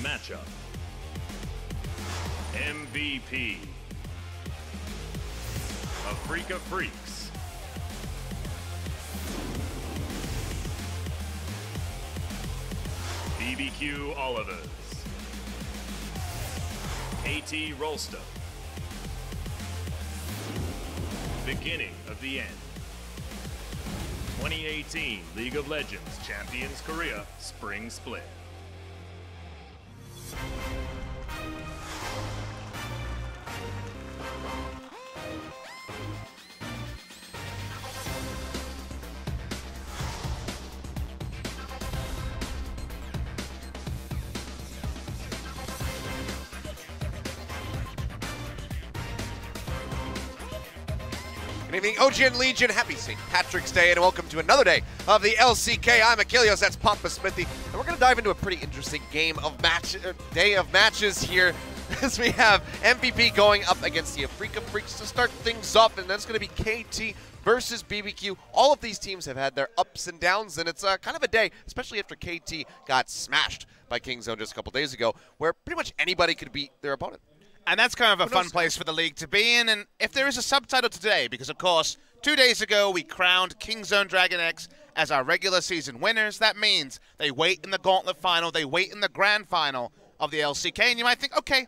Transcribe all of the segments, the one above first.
matchup. MVP. Afreeca Freecs. BBQ Olivers. KT Rolsta. Beginning of the end. 2018 League of Legends Champions Korea Spring Split. Good evening, OG and Legion. Happy St. Patrick's Day, and welcome to another day of the LCK. I'm Achilles, that's Papa Smithy, and we're going to dive into a pretty interesting day of matches here as we have MVP going up against the Afreeca Freecs to start things off, and that's going to be KT versus BBQ. All of these teams have had their ups and downs, and it's kind of a day, especially after KT got smashed by Kingzone just a couple days ago, where pretty much anybody could beat their opponent. And that's kind of a fun place for the league to be in. And if there is a subtitle today, because of course, 2 days ago we crowned Kingzone Dragon X as our regular season winners, that means they wait in the gauntlet final, they wait in the grand final of the LCK. And you might think, okay,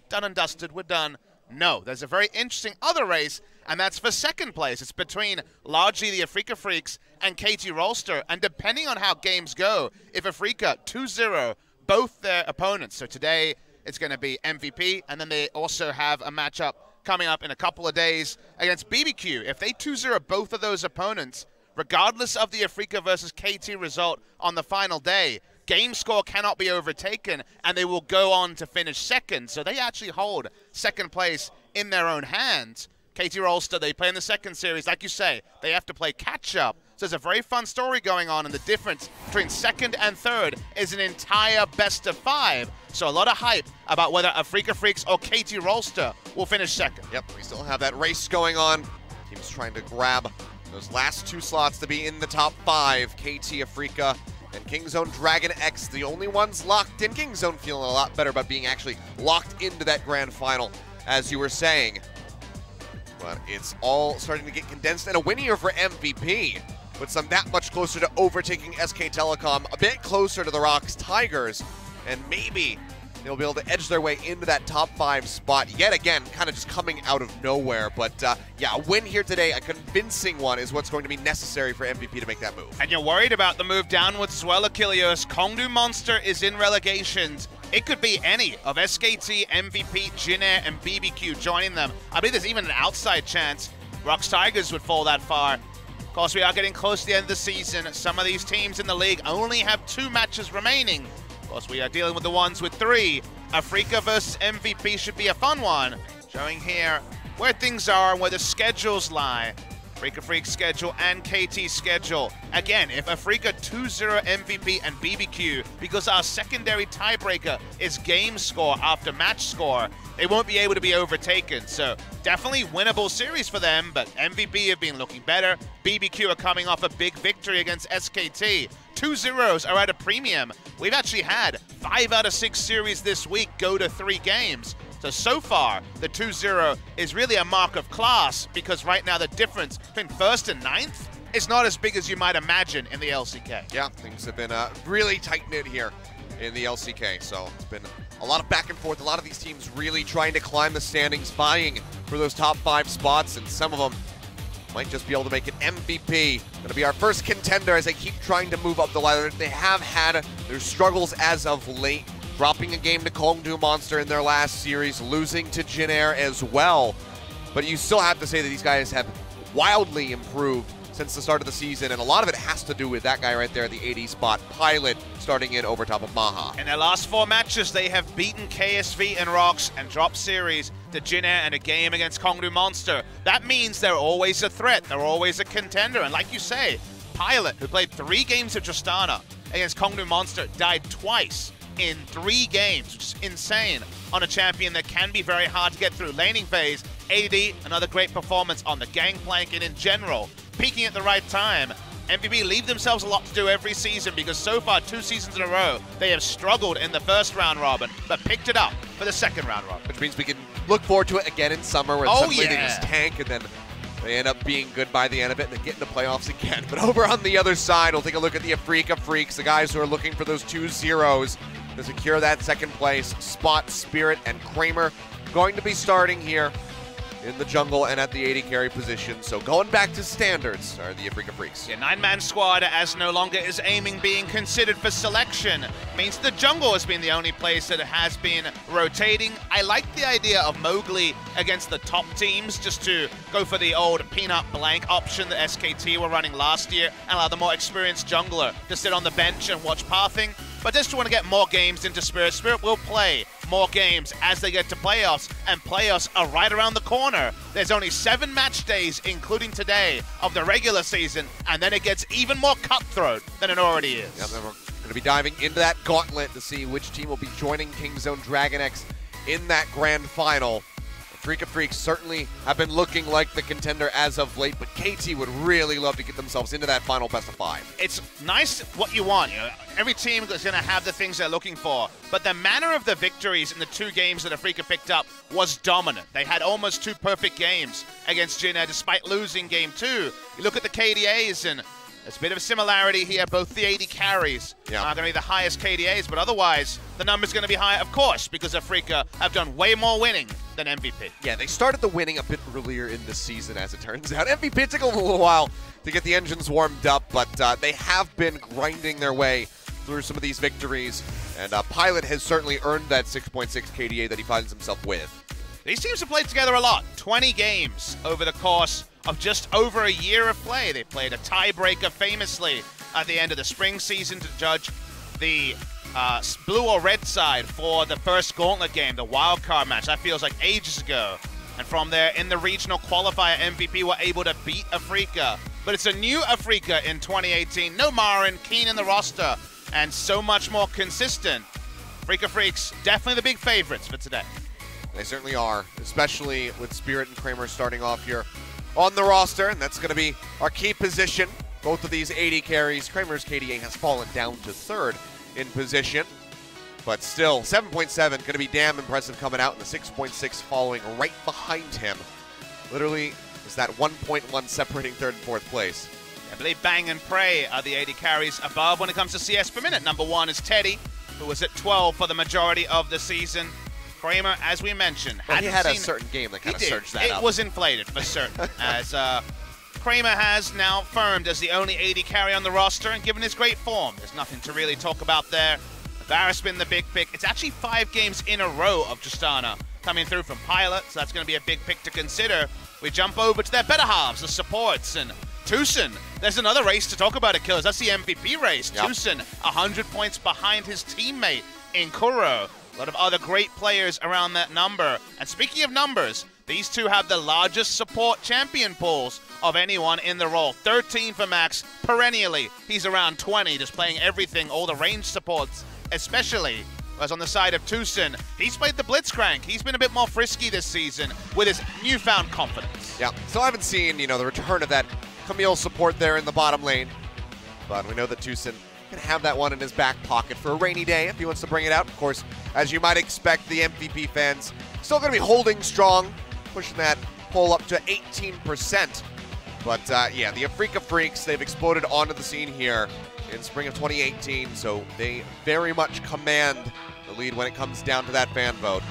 done and dusted, we're done. No, there's a very interesting other race, and that's for second place. It's between largely the Afreeca Freecs and KT Rolsta. And depending on how games go, if Afreeca 2-0 both their opponents, so today it's going to be MVP, and then they also have a matchup coming up in a couple of days against BBQ. If they 2-0 both of those opponents, regardless of the Afreeca versus KT result on the final day, game score cannot be overtaken, and they will go on to finish second. So they actually hold second place in their own hands. KT Rolsta, they play in the second series. Like you say, they have to play catch-up. So there's a very fun story going on, and the difference between second and third is an entire best of 5. So a lot of hype about whether Afreeca Freecs or KT Rolsta will finish second. Yep, we still have that race going on. Teams trying to grab those last 2 slots to be in the top 5. KT, Afreeca, and Kingzone Dragon X, the only ones locked in. Kingzone feeling a lot better about being actually locked into that grand final, as you were saying. But it's all starting to get condensed, and a win here for MVP puts them that much closer to overtaking SK Telecom, a bit closer to the Rocks Tigers, and maybe they'll be able to edge their way into that top 5 spot yet again, kind of just coming out of nowhere. But yeah, a win here today, a convincing one, is what's going to be necessary for MVP to make that move. And you're worried about the move downwards as well, Achilles. Kongdu Monster is in relegations. It could be any of SKT, MVP, Jinair, and BBQ joining them. I believe there's even an outside chance Rocks Tigers would fall that far. Of course, we are getting close to the end of the season. Some of these teams in the league only have 2 matches remaining. Of course, we are dealing with the ones with 3. Afreeca versus MVP should be a fun one. Showing here where things are and where the schedules lie. Afreeca Freecs schedule and KT schedule. Again, if Afreeca 2-0 MVP and BBQ, because our secondary tiebreaker is game score after match score, they won't be able to be overtaken. So definitely winnable series for them, but MVP have been looking better. BBQ are coming off a big victory against SKT. 2-0s are at a premium. We've actually had 5 out of 6 series this week go to 3 games. So far, the 2-0 is really a mark of class, because right now the difference between 1st and 9th is not as big as you might imagine in the LCK. Yeah, things have been really tight-knit here in the LCK, so it's been a lot of back and forth. A lot of these teams really trying to climb the standings, vying for those top 5 spots, and some of them might just be able to make it MVP. Going to be our first contender as they keep trying to move up the ladder. They have had their struggles as of late, dropping a game to Kongdu Monster in their last series, losing to Jinair as well. But you still have to say that these guys have wildly improved since the start of the season, and a lot of it has to do with that guy right there at the AD spot, Pilot, starting in over top of Maha. In their last 4 matches, they have beaten KSV and Rocks and dropped series to Jinair and a game against Kongdu Monster. That means they're always a threat, they're always a contender, and like you say, Pilot, who played 3 games of Tristana against Kongdu Monster, died twice in 3 games, which is insane on a champion that can be very hard to get through. Laning phase, AD, another great performance on the gangplank and in general, peaking at the right time. MVP leave themselves a lot to do every season because so far, 2 seasons in a row, they have struggled in the first round robin, but picked it up for the second round robin. Which means we can look forward to it again in summer where suddenly they just tank and then they end up being good by the end of it and then get into playoffs again. But over on the other side, we'll take a look at the Afreeca Freecs, the guys who are looking for those 2 zeros to secure that second place spot. Spirit and Kramer going to be starting here in the jungle and at the AD carry position. So going back to standards are the Afreeca Freecs. Yeah, 9-man squad as no longer is aiming being considered for selection. Means the jungle has been the only place that it has been rotating. I like the idea of Mowgli against the top teams just to go for the old peanut blank option that SKT were running last year and allow the more experienced jungler to sit on the bench and watch pathing. But just want to get more games into Spirit. Spirit will play more games as they get to playoffs, and playoffs are right around the corner. There's only 7 match days, including today, of the regular season, and then it gets even more cutthroat than it already is. Yep, we're going to be diving into that gauntlet to see which team will be joining Kingzone Dragon X in that grand final. Afreeca Freecs certainly have been looking like the contender as of late, but KT would really love to get themselves into that final best of 5. It's nice what you want. You know, every team is going to have the things they're looking for, but the manner of the victories in the 2 games that Afreeca picked up was dominant. They had almost 2 perfect games against Jinna despite losing game 2. You look at the KDAs and there's a bit of a similarity here. Both the AD carries are going to be the highest KDAs, but otherwise the number's going to be higher, of course, because Afreeca have done way more winning than MVP. Yeah, they started the winning a bit earlier in the season, as it turns out. MVP took a little while to get the engines warmed up, but they have been grinding their way through some of these victories, and Pilot has certainly earned that 6.6 KDA that he finds himself with. These teams have played together a lot. 20 games over the course of just over a year of play. They played a tiebreaker famously at the end of the spring season to judge the blue or red side for the first gauntlet game, the wildcard match. That feels like ages ago. And from there, in the regional qualifier, MVP were able to beat Afreeca. But it's a new Afreeca in 2018. No Marin, Keen in the roster, and so much more consistent. Afreeca Freecs, definitely the big favorites for today. They certainly are, especially with Spirit and Kramer starting off here on the roster, and that's going to be our key position. Both of these AD carries. Kramer's KDA has fallen down to 3rd in position, but still 7.7 going to be damn impressive coming out, and the 6.6 following right behind him. Literally is that 1.1 separating 3rd and 4th place. I believe Bang and Pray are the AD carries above when it comes to CS per minute. Number 1 is Teddy, who was at 12 for the majority of the season. Kramer, as we mentioned, he had a certain game that kind of surged that up. It was inflated for certain, as Kramer has now firmed as the only AD carry on the roster, and given his great form, there's nothing to really talk about there. Varus been the big pick. It's actually 5 games in a row of Tristana coming through from Pilot, so that's going to be a big pick to consider. We jump over to their better halves, the supports, and Tucson. There's another race to talk about at Killers. That's the MVP race. Yep. Tucson, 100 points behind his teammate in Kuro. A lot of other great players around that number. And speaking of numbers, these two have the largest support champion pools of anyone in the role. 13 for Max perennially. He's around 20, just playing everything, all the range supports, especially. Whereas on the side of Tucson, he's played the Blitzcrank. He's been a bit more frisky this season with his newfound confidence. Yeah, still haven't seen, the return of that Camille support there in the bottom lane. But we know that Tucson can have that one in his back pocket for a rainy day if he wants to bring it out. Of course, as you might expect, the MVP fans still going to be holding strong, pushing that poll up to 18%. But yeah, the Afreeca Freecs, they've exploded onto the scene here in spring of 2018, so they very much command the lead when it comes down to that fan vote.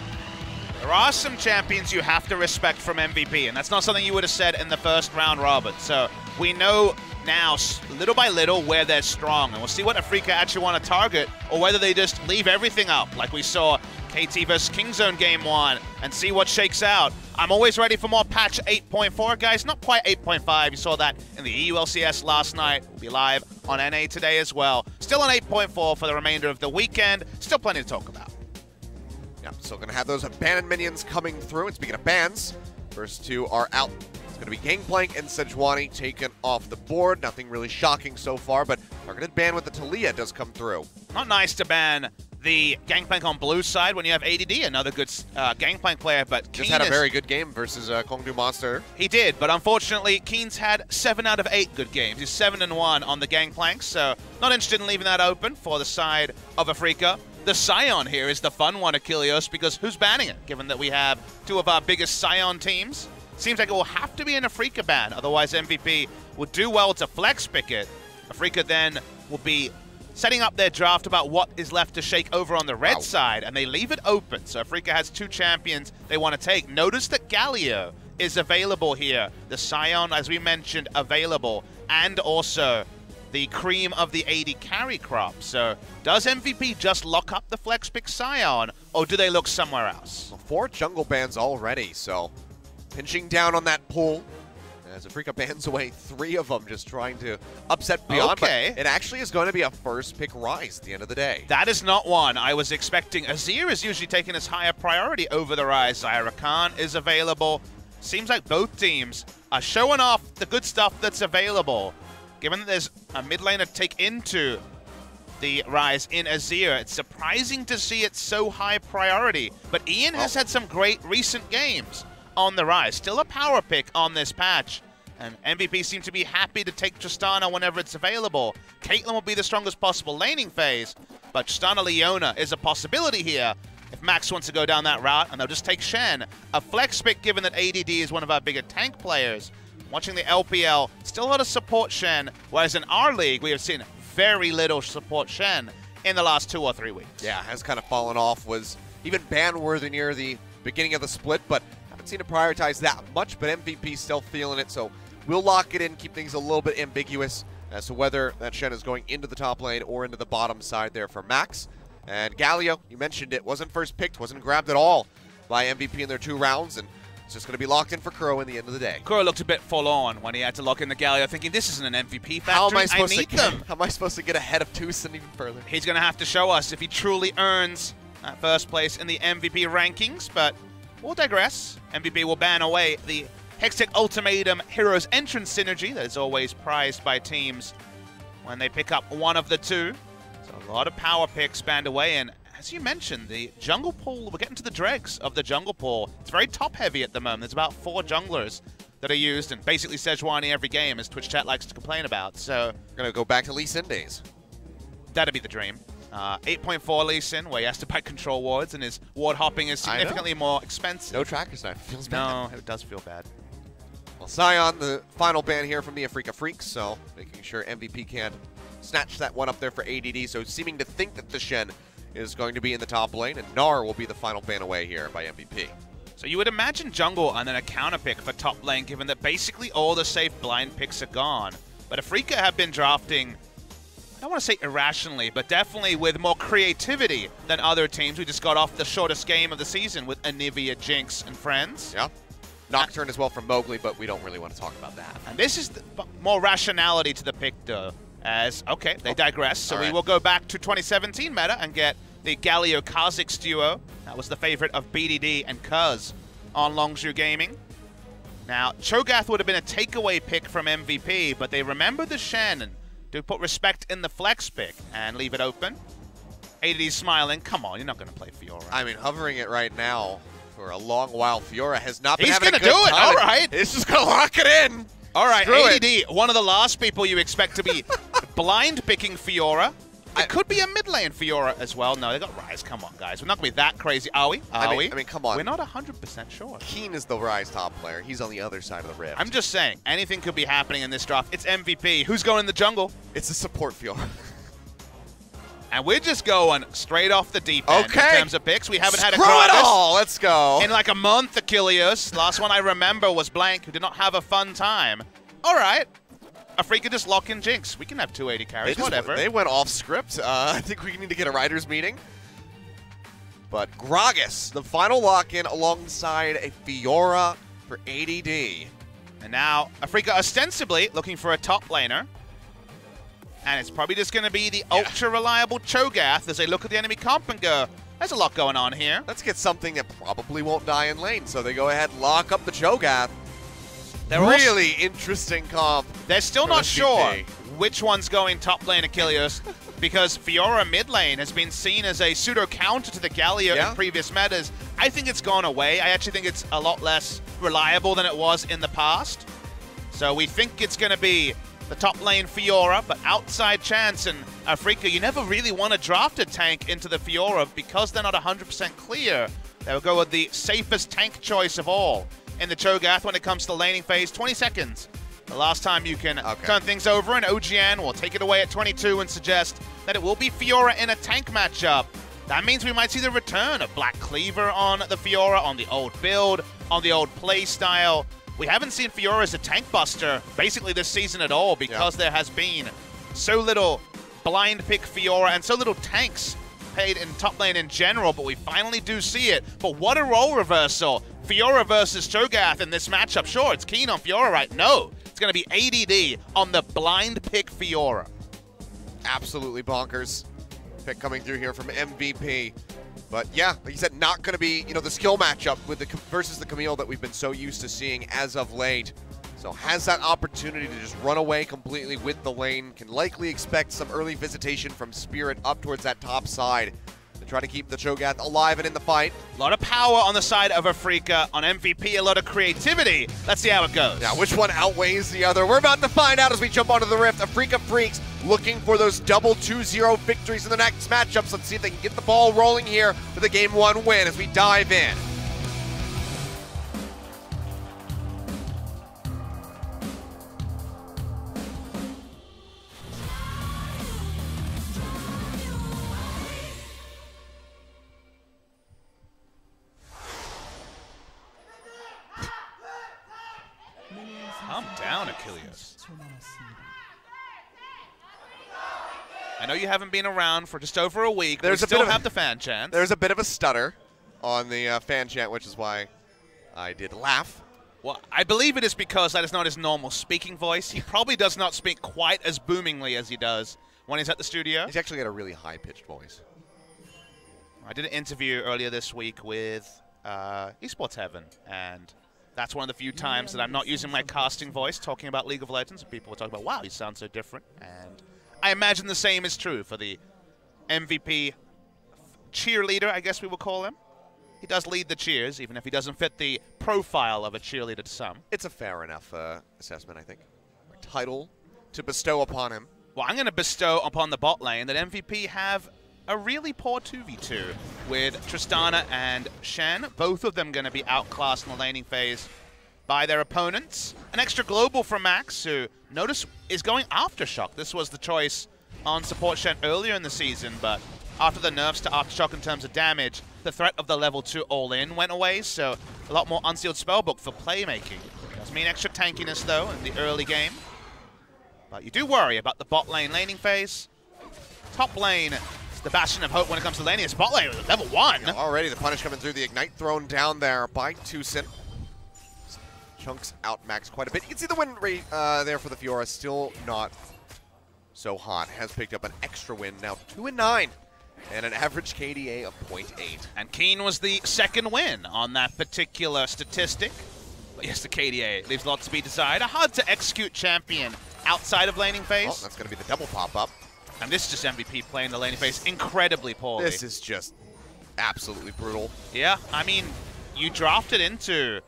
There are some champions you have to respect from MVP, and that's not something you would have said in the first round robin. So we know now, little by little, where they're strong, and we'll see what Afreeca actually want to target, or whether they just leave everything up, like we saw KT versus Kingzone Game 1, and see what shakes out. I'm always ready for more patch 8.4, guys. Not quite 8.5. You saw that in the EULCS last night. We'll be live on NA today as well. Still on 8.4 for the remainder of the weekend. Still plenty to talk about. Yeah, still going to have those abandoned minions coming through. And speaking of bans, first 2 are out. It's going to be Gangplank and Sejuani taken off the board. Nothing really shocking so far, but targeted ban with the Talia does come through. Not nice to ban the Gangplank on blue side when you have ADD, another good Gangplank player, but Just had a very good game versus Kongdu Monster. He did, but unfortunately, Keen's had 7 out of 8 good games. He's 7-1 on the Gangplank, so not interested in leaving that open for the side of Afreeca. The Scion here is the fun one, Achilleos, because who's banning it, given that we have 2 of our biggest Scion teams? Seems like it will have to be an Afreeca ban, otherwise MVP will do well to flex pick it. Afreeca then will be setting up their draft about what is left to shake over on the red side, and they leave it open. So Afreeca has 2 champions they want to take. Notice that Galio is available here. The Scion, as we mentioned, available, and also the cream of the AD carry crop. So does MVP just lock up the flex pick Scion, or do they look somewhere else? 4 jungle bans already, so pinching down on that pool. As Afreeca bans away 3 of them, just trying to upset Beyond. Okay. But it actually is going to be a first pick Rise at the end of the day. That is not one I was expecting. Azir is usually taken as higher priority over the Rise. Zyra Khan is available. Seems like both teams are showing off the good stuff that's available. Given that there's a mid laner take into the Rise in Azir, it's surprising to see it so high priority. But Ian has had some great recent games on the Rise. Still a power pick on this patch. And MVP seems to be happy to take Tristana whenever it's available. Caitlyn will be the strongest possible laning phase, but Tristana Leona is a possibility here if Max wants to go down that route, and they'll just take Shen. A flex pick given that ADD is one of our bigger tank players. Watching the LPL, still a lot of support Shen, whereas in our league we have seen very little support Shen in the last 2 or 3 weeks. Yeah, has kind of fallen off, was even ban-worthy near the beginning of the split, but haven't seen it prioritize that much, but MVP still feeling it, so we'll lock it in, keep things a little bit ambiguous as to whether that Shen is going into the top lane or into the bottom side there for Max. And Galio, you mentioned it, wasn't first picked, wasn't grabbed at all by MVP in their 2 rounds, and it's just going to be locked in for Kuro in the end of the day. Kuro looked a bit full on when he had to lock in the Galio, thinking this isn't an MVP factory. How am I supposed How am I supposed to get ahead of Tucson even further? He's going to have to show us if he truly earns that first place in the MVP rankings, but we'll digress. MVP will ban away the Hextech Ultimatum Heroes Entrance synergy that is always prized by teams when they pick up one of the 2. So a lot of power picks banned away, and as you mentioned, the jungle pool, we're getting to the dregs of the jungle pool. It's very top-heavy at the moment. There's about 4 junglers that are used, and basically Sejuani every game, as Twitch chat likes to complain about. So we're going to go back to Lee Sin days. That'd be the dream. 8.4 Lee Sin, where he has to buy control wards, and his ward hopping is significantly more expensive. No tracker snipe. Feels bad. No, it does feel bad. Well, Scion, the final ban here from the Afreeca Freecs, so making sure MVP can't snatch that one up there for ADD, so seeming to think that the Shen is going to be in the top lane, and Gnar will be the final ban away here by MVP. So you would imagine jungle and then a counter pick for top lane, given that basically all the safe blind picks are gone. But Afreeca have been drafting, I don't want to say irrationally, but definitely with more creativity than other teams. We just got off the shortest game of the season with Anivia, Jinx, and friends. Yeah. Nocturne as well from Mowgli, but we don't really want to talk about that. And this is more rationality to the pick, though, as, okay, they digress. So we will go back to 2017 meta and get the Galio Kha'Zix duo. That was the favorite of BDD and Cuz on Longzhu Gaming. Now, Cho'Gath would have been a takeaway pick from MVP, but they remember the Shen and do put respect in the flex pick and leave it open. ADD's smiling. Come on, you're not going to play Fiora. I mean, hovering it right now for a long while. Fiora has not been He's having a gonna good do it. time. All right. He's just going to lock it in. All right, Screw ADD, it. one of the last people you expect to be blind picking Fiora. It could be a mid lane Fiora as well. No, they got Rise. Come on, guys. We're not going to be that crazy. Are we? I mean, come on. We're not 100% sure. Keen is the Rise top player. He's on the other side of the rift. I'm just saying, anything could be happening in this draft. It's MVP. Who's going in the jungle? It's a support Fiora. And we're just going straight off the deep end in terms of picks. We haven't had a Screw it all. Let's go. in like a month, Achilleos. Last one I remember was Blank, who did not have a fun time. All right. Afreeca just lock in Jinx. We can have 280 carries, whatever. They went off script. I think we need to get a writers meeting. But Gragas, the final lock-in alongside a Fiora for ADD. And now Afreeca ostensibly looking for a top laner. And it's probably just going to be the ultra-reliable Cho'Gath as they look at the enemy comp and go, there's a lot going on here. Let's get something that probably won't die in lane. So they go ahead and lock up the Cho'Gath. They're really interesting comp. They're still not sure which one's going top lane, Achilleos. because Fiora mid lane has been seen as a pseudo-counter to the Galio in previous metas. I think it's gone away. I actually think it's a lot less reliable than it was in the past. So we think it's going to be the top lane Fiora, but outside Chance and Afreeca, you never really want to draft a tank into the Fiora because they're not 100% clear. They'll go with the safest tank choice of all in the Cho'Gath when it comes to the laning phase. 20 seconds. The last time you can turn things over, and OGN will take it away at 22 and suggest that it will be Fiora in a tank matchup. That means we might see the return of Black Cleaver on the Fiora, on the old build, on the old play style. We haven't seen Fiora as a tank buster basically this season at all because there has been so little blind pick Fiora and so little tanks paid in top lane in general, but we finally do see it. But what a role reversal. Fiora versus Cho'Gath in this matchup. Sure, it's keen on Fiora, right? No, it's going to be ADD on the blind pick Fiora. Absolutely bonkers. Pick coming through here from MVP. But yeah, like you said, not going to be, the skill matchup with versus the Camille that we've been so used to seeing as of late. So has that opportunity to just run away completely with the lane. Can likely expect some early visitation from Spirit up towards that top side to try to keep the Cho'Gath alive and in the fight. A lot of power on the side of Afreeca. On MVP, a lot of creativity. Let's see how it goes. Now, which one outweighs the other? We're about to find out as we jump onto the Rift. Afreeca Freecs looking for those double 2-0 victories in the next matchups. Let's see if they can get the ball rolling here with a Game 1 win as we dive in. Calm down, Achilles. I know you haven't been around for just over a week. There's still have the fan chant. There's a bit of a stutter on the fan chant, which is why I did laugh. Well, I believe it is because that is not his normal speaking voice. He probably does not speak quite as boomingly as he does when he's at the studio. He's actually got a really high-pitched voice. I did an interview earlier this week with Esports Heaven, and that's one of the few times that I'm not using my casting voice talking about League of Legends. People were talking about, wow, you sound so different. And I imagine the same is true for the MVP cheerleader, I guess we would call him. He does lead the cheers, even if he doesn't fit the profile of a cheerleader to some. It's a fair enough assessment, I think. A title to bestow upon him. Well, I'm going to bestow upon the bot lane that MVP have a really poor 2v2 with Tristana and Shen. Both of them going to be outclassed in the laning phase by their opponents. An extra global from Max, who, notice, is going Aftershock. This was the choice on support Shen earlier in the season, but after the nerfs to Aftershock in terms of damage, the threat of the level 2 all-in went away, so a lot more unsealed spellbook for playmaking. Does mean extra tankiness, though, in the early game. But you do worry about the bot lane laning phase. Top lane, the bastion of hope when it comes to laning. It's bot lane with level 1. Yeah, already the punish coming through, the Ignite thrown down there by Tucson. Chunks out Max quite a bit. You can see the win rate there for the Fiora, still not so hot. Has picked up an extra win, now 2-9. And an average KDA of 0.8. And Keen was the second win on that particular statistic. But yes, the KDA leaves lots to be desired. A hard to execute champion outside of laning phase. Oh, that's going to be the double pop-up. And this is just MVP playing the laning phase incredibly poorly. This is just absolutely brutal. Yeah, I mean, you drafted into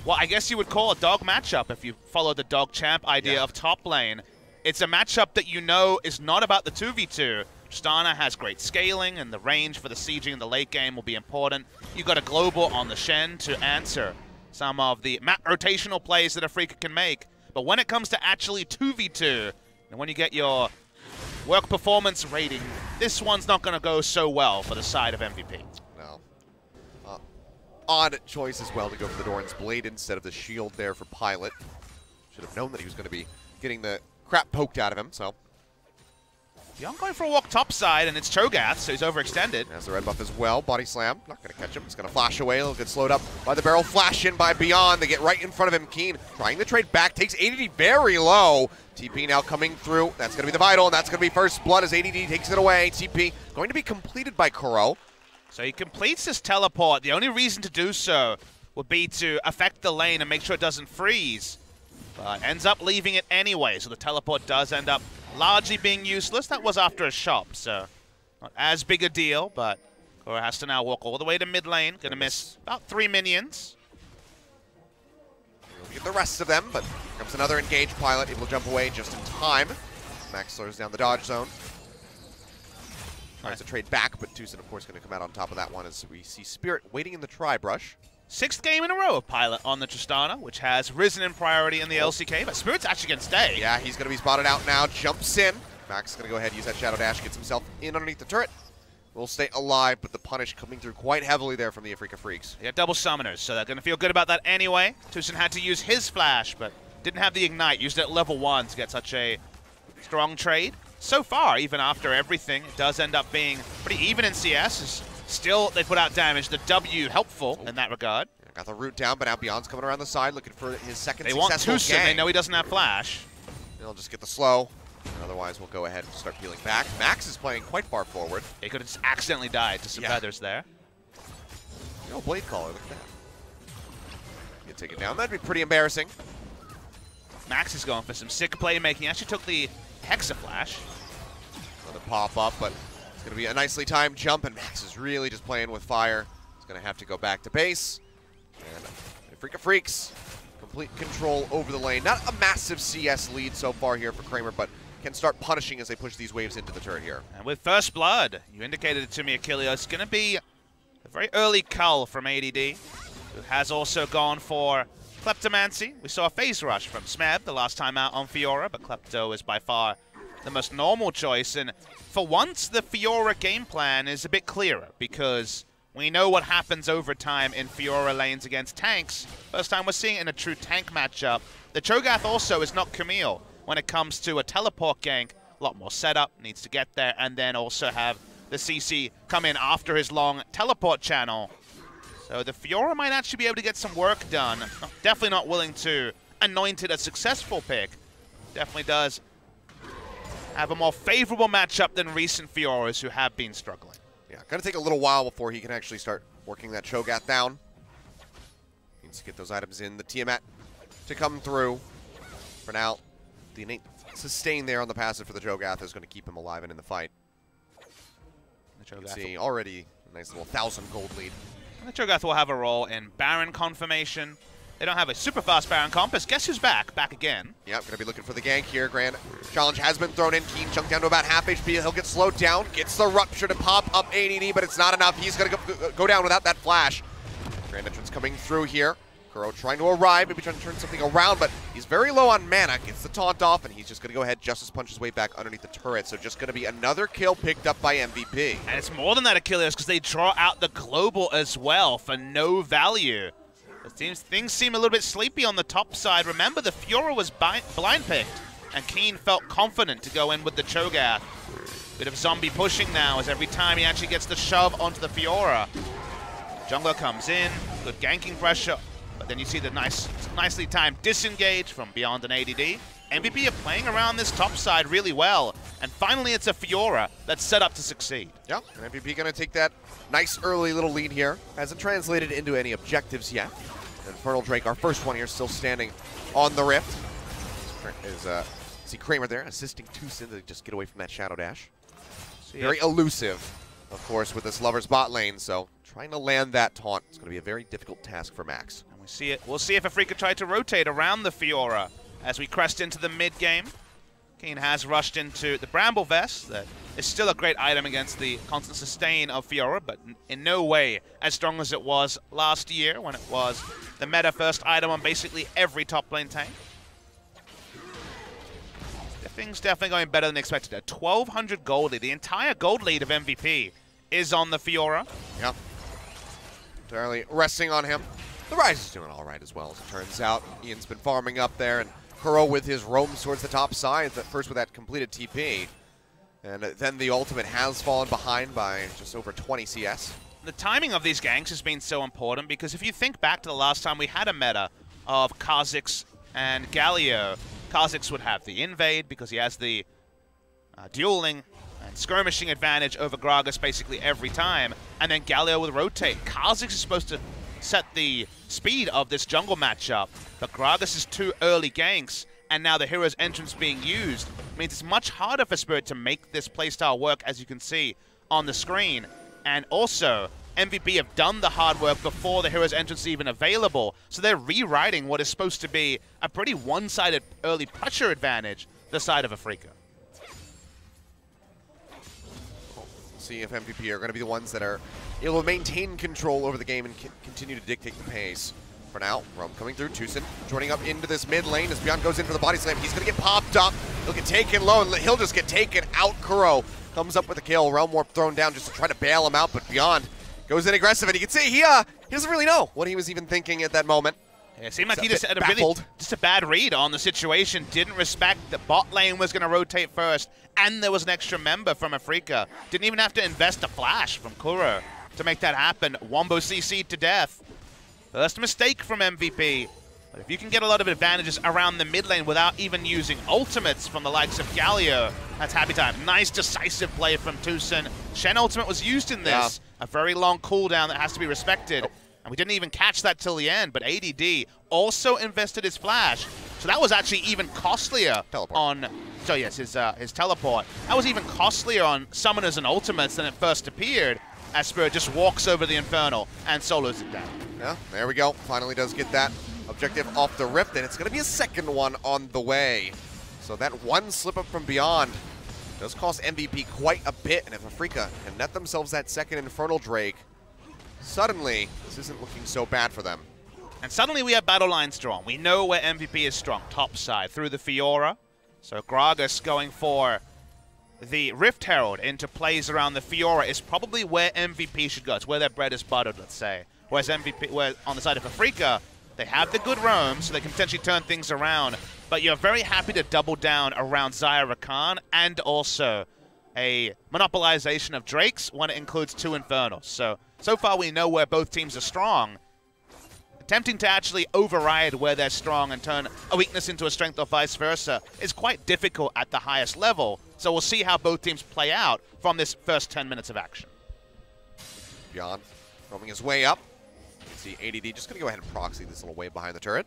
what I guess you would call a dog matchup if you follow the dog champ idea of top lane. It's a matchup that you know is not about the 2v2. Tristana has great scaling, and the range for the sieging in the late game will be important. You got a global on the Shen to answer some of the map rotational plays that Afreeca can make. But when it comes to actually 2v2, and when you get your work performance rating, this one's not going to go so well for the side of MVP. No. Odd choice as well to go for the Doran's Blade instead of the shield there for Pilot. Should have known that he was going to be getting the crap poked out of him, so. Young going for a walk topside, and it's Cho'Gath, so he's overextended. Has the red buff as well. Body slam. Not going to catch him. It's going to flash away. A little get slowed up by the barrel. Flash in by Beyond. They get right in front of him. Keen trying to trade back. Takes ADD very low. TP now coming through. That's going to be the Vital, and that's going to be first blood as ADD takes it away. TP going to be completed by Kuro. So he completes his teleport. The only reason to do so would be to affect the lane and make sure it doesn't freeze. But ends up leaving it anyway, so the teleport does end up largely being useless. That was after a shop, so not as big a deal, but Kuro has to now walk all the way to mid lane. Gonna miss about 3 minions. We'll get the rest of them, but here comes another engaged pilot, able to jump away just in time. Max slows down the dodge zone. Tries to trade back, but Tucson, of course, going to come out on top of that one as we see Spirit waiting in the tri-brush. 6th game in a row of Pilot on the Tristana, which has risen in priority in the LCK, but Spirit's actually going to stay. Yeah, he's going to be spotted out now, jumps in. Max is going to go ahead and use that Shadow Dash, gets himself in underneath the turret. Will stay alive, but the punish coming through quite heavily there from the Afreeca Freecs. Yeah, double summoners, so they're going to feel good about that anyway. Tucson had to use his flash, but didn't have the ignite. Used it at level 1 to get such a strong trade. So far, even after everything, it does end up being pretty even in CS. Still, they put out damage. The W helpful in that regard. Yeah, got the root down, but now Beyond's coming around the side looking for his second successful gang. They want Tucson. They know he doesn't have flash. They'll just get the slow. And otherwise, we'll go ahead and start peeling back. Max is playing quite far forward. He could have just accidentally died to some feathers there. No blade caller, look at that. You take it down. That'd be pretty embarrassing. Max is going for some sick playmaking. He actually took the Hexa flash. Another pop up, but it's going to be a nicely timed jump, and Max is really just playing with fire. He's going to have to go back to base. And Afreeca Freecs, complete control over the lane. Not a massive CS lead so far here for Kramer, but can start punishing as they push these waves into the turret here. And with first blood, you indicated it to me, Achilles, it's going to be a very early cull from ADD, who has also gone for Kleptomancy. We saw a phase rush from Smeb the last time out on Fiora, but Klepto is by far the most normal choice. And for once, the Fiora game plan is a bit clearer because we know what happens over time in Fiora lanes against tanks. First time we're seeing it in a true tank matchup. The Cho'Gath also is not Camille when it comes to a teleport gank. A lot more setup, needs to get there, and then also have the CC come in after his long teleport channel. So the Fiora might actually be able to get some work done. Definitely not willing to anoint it a successful pick. Definitely does have a more favorable matchup than recent Fioras who have been struggling. Yeah, gonna take a little while before he can actually start working that Cho'Gath down. Needs to get those items in. The Tiamat to come through. For now, the innate sustain there on the passive for the Cho'Gath is going to keep him alive and in the fight. You can see already a nice little 1,000 gold lead. The Cho'Gath will have a role in Baron confirmation. They don't have a super fast Baron compass. Guess who's back? Back again. Yep, going to be looking for the gank here. Grand challenge has been thrown in. Keen chunked down to about half HP. He'll get slowed down. Gets the rupture to pop up ADD, but it's not enough. He's going to go down without that flash. Grand entrance coming through here. Kuro trying to arrive, maybe trying to turn something around, but he's very low on mana. Gets the taunt off, and he's just going to go ahead, Justice punch his way back underneath the turret. So just going to be another kill picked up by MVP. And it's more than that, Achilles, because they draw out the global as well for no value. Things seem a little bit sleepy on the top side. Remember, the Fiora was blind picked, and Keen felt confident to go in with the Cho'Gath. Bit of zombie pushing now, as every time he actually gets the shove onto the Fiora. Jungler comes in, good ganking pressure. But then you see the nicely timed disengage from Beyond and ADD. MVP are playing around this top side really well. And finally, it's a Fiora that's set up to succeed. Yeah, and MVP going to take that nice early little lead here. Hasn't translated into any objectives yet. Infernal Drake, our first one here, still standing on the Rift. See Kramer there, assisting Tucson to just get away from that Shadow Dash. Very elusive, of course, with this Lover's bot lane, so trying to land that taunt is going to be a very difficult task for Max. And we see it. We'll see if Afreeca try to rotate around the Fiora as we crest into the mid game. Keen has rushed into the Bramble Vest. That is still a great item against the constant sustain of Fiora, but in no way as strong as it was last year when it was the meta first item on basically every top lane tank. Things definitely going better than expected. A 1,200 gold lead. The entire gold lead of MVP is on the Fiora. Yep. Entirely resting on him. The Rise is doing all right as well, as it turns out. Ian's been farming up there, and Kuro with his roams towards the top side, first with that completed TP. And then the ultimate has fallen behind by just over 20 CS. The timing of these ganks has been so important because if you think back to the last time we had a meta of Kha'Zix and Galio, Kha'Zix would have the invade because he has the dueling and skirmishing advantage over Gragas basically every time, and then Galio would rotate. Kha'Zix is supposed to set the speed of this jungle matchup, but Gragas' 2 early ganks and now the hero's entrance being used means it's much harder for Spirit to make this playstyle work, as you can see on the screen. And also, MVP have done the hard work before the hero's entrance is even available, so they're rewriting what is supposed to be a pretty one-sided early pressure advantage, the side of Afreeca. See if MVP are going to be the ones that are able to maintain control over the game and continue to dictate the pace. For now, Rome coming through, Tucson joining up into this mid lane as Beyond goes in for the body slam. He's going to get popped up. He'll get taken low, and he'll just get taken out. Kuro comes up with a kill. Realm Warp thrown down just to try to bail him out, but Beyond goes in aggressive, and you can see he doesn't really know what he was even thinking at that moment. Yeah, it seemed like he just had just a bad read on the situation. Didn't respect the bot lane was going to rotate first, and there was an extra member from Afreeca. Didn't even have to invest a flash from Kuro to make that happen. Wombo CC'd to death. First mistake from MVP. But if you can get a lot of advantages around the mid lane without even using ultimates from the likes of Galio, that's happy time. Nice decisive play from Tucson. Shen ultimate was used in this. Yeah. A very long cooldown that has to be respected. Oh. And we didn't even catch that till the end, but ADD also invested his flash. So that was actually even costlier on... So yes, his teleport. That was even costlier on summoners and ultimates than it first appeared, as Spirit just walks over the Infernal and solos it down. Yeah, there we go. Finally does get that objective off the Rift, and it's going to be a second one on the way. So that one slip up from Beyond does cost MVP quite a bit, and if Afreeca can net themselves that second Infernal Drake, suddenly this isn't looking so bad for them. And suddenly we have battle lines drawn. We know where MVP is strong, top side, through the Fiora. So Gragas going for the Rift Herald into plays around the Fiora is probably where MVP should go. It's where their bread is buttered, let's say. Whereas MVP, where on the side of Afreeca, they have the good roam, so they can potentially turn things around. But you're very happy to double down around Xayah Rakan and also a monopolization of Drakes when it includes 2 Infernals. So far we know where both teams are strong. Attempting to actually override where they're strong and turn a weakness into a strength or vice versa is quite difficult at the highest level. So we'll see how both teams play out from this first 10 minutes of action. Beyond roaming his way up. You can see ADD just going to go ahead and proxy this little wave behind the turret.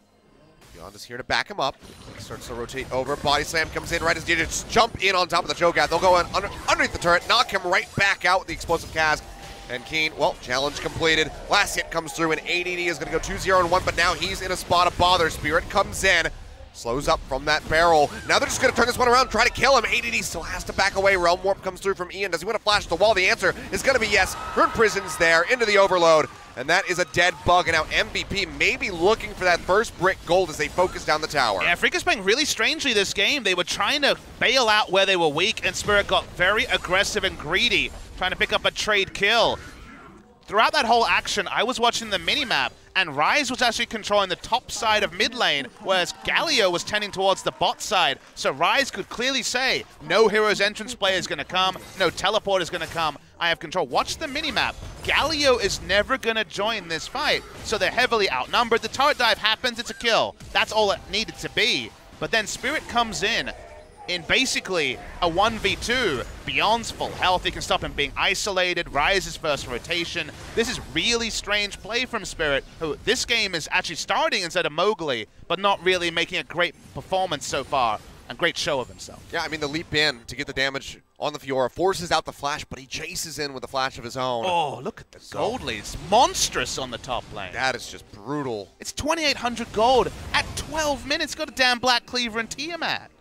Beyond is here to back him up. He starts to rotate over. Body slam comes in right as he just jump in on top of the Cho'Gath. They'll go in underneath the turret, knock him right back out with the explosive cask. And Keen, well, challenge completed. Last hit comes through, and ADD is going to go 2-0-1, but now he's in a spot of bother. Spirit comes in, slows up from that barrel. Now they're just going to turn this one around, try to kill him. ADD still has to back away. Realm Warp comes through from Ian. Does he want to flash the wall? The answer is going to be yes. Rune Prison's there, into the Overload, and that is a dead bug. And now MVP may be looking for that first brick gold as they focus down the tower. Yeah, Afreeca's playing really strangely this game. They were trying to bail out where they were weak, and Spirit got very aggressive and greedy, trying to pick up a trade kill. Throughout that whole action, I was watching the minimap, and Ryze was actually controlling the top side of mid lane, whereas Galio was tending towards the bot side. So Ryze could clearly say, no hero's entrance play is going to come, no teleport is going to come, I have control. Watch the minimap. Galio is never going to join this fight, so they're heavily outnumbered. The turret dive happens, it's a kill. That's all it needed to be. But then Spirit comes in basically a 1v2. Beyond's full health, he can stop him being isolated. Ryze's first rotation. This is really strange play from Spirit, who this game is actually starting instead of Mowgli, but not really making a great performance so far. A great show of himself. Yeah, I mean, the leap in to get the damage on the Fiora forces out the flash, but he chases in with a flash of his own. Oh, look at the gold lead. It's monstrous on the top lane. That is just brutal. It's 2,800 gold at 12 minutes. Got a damn Black Cleaver and Tiamat.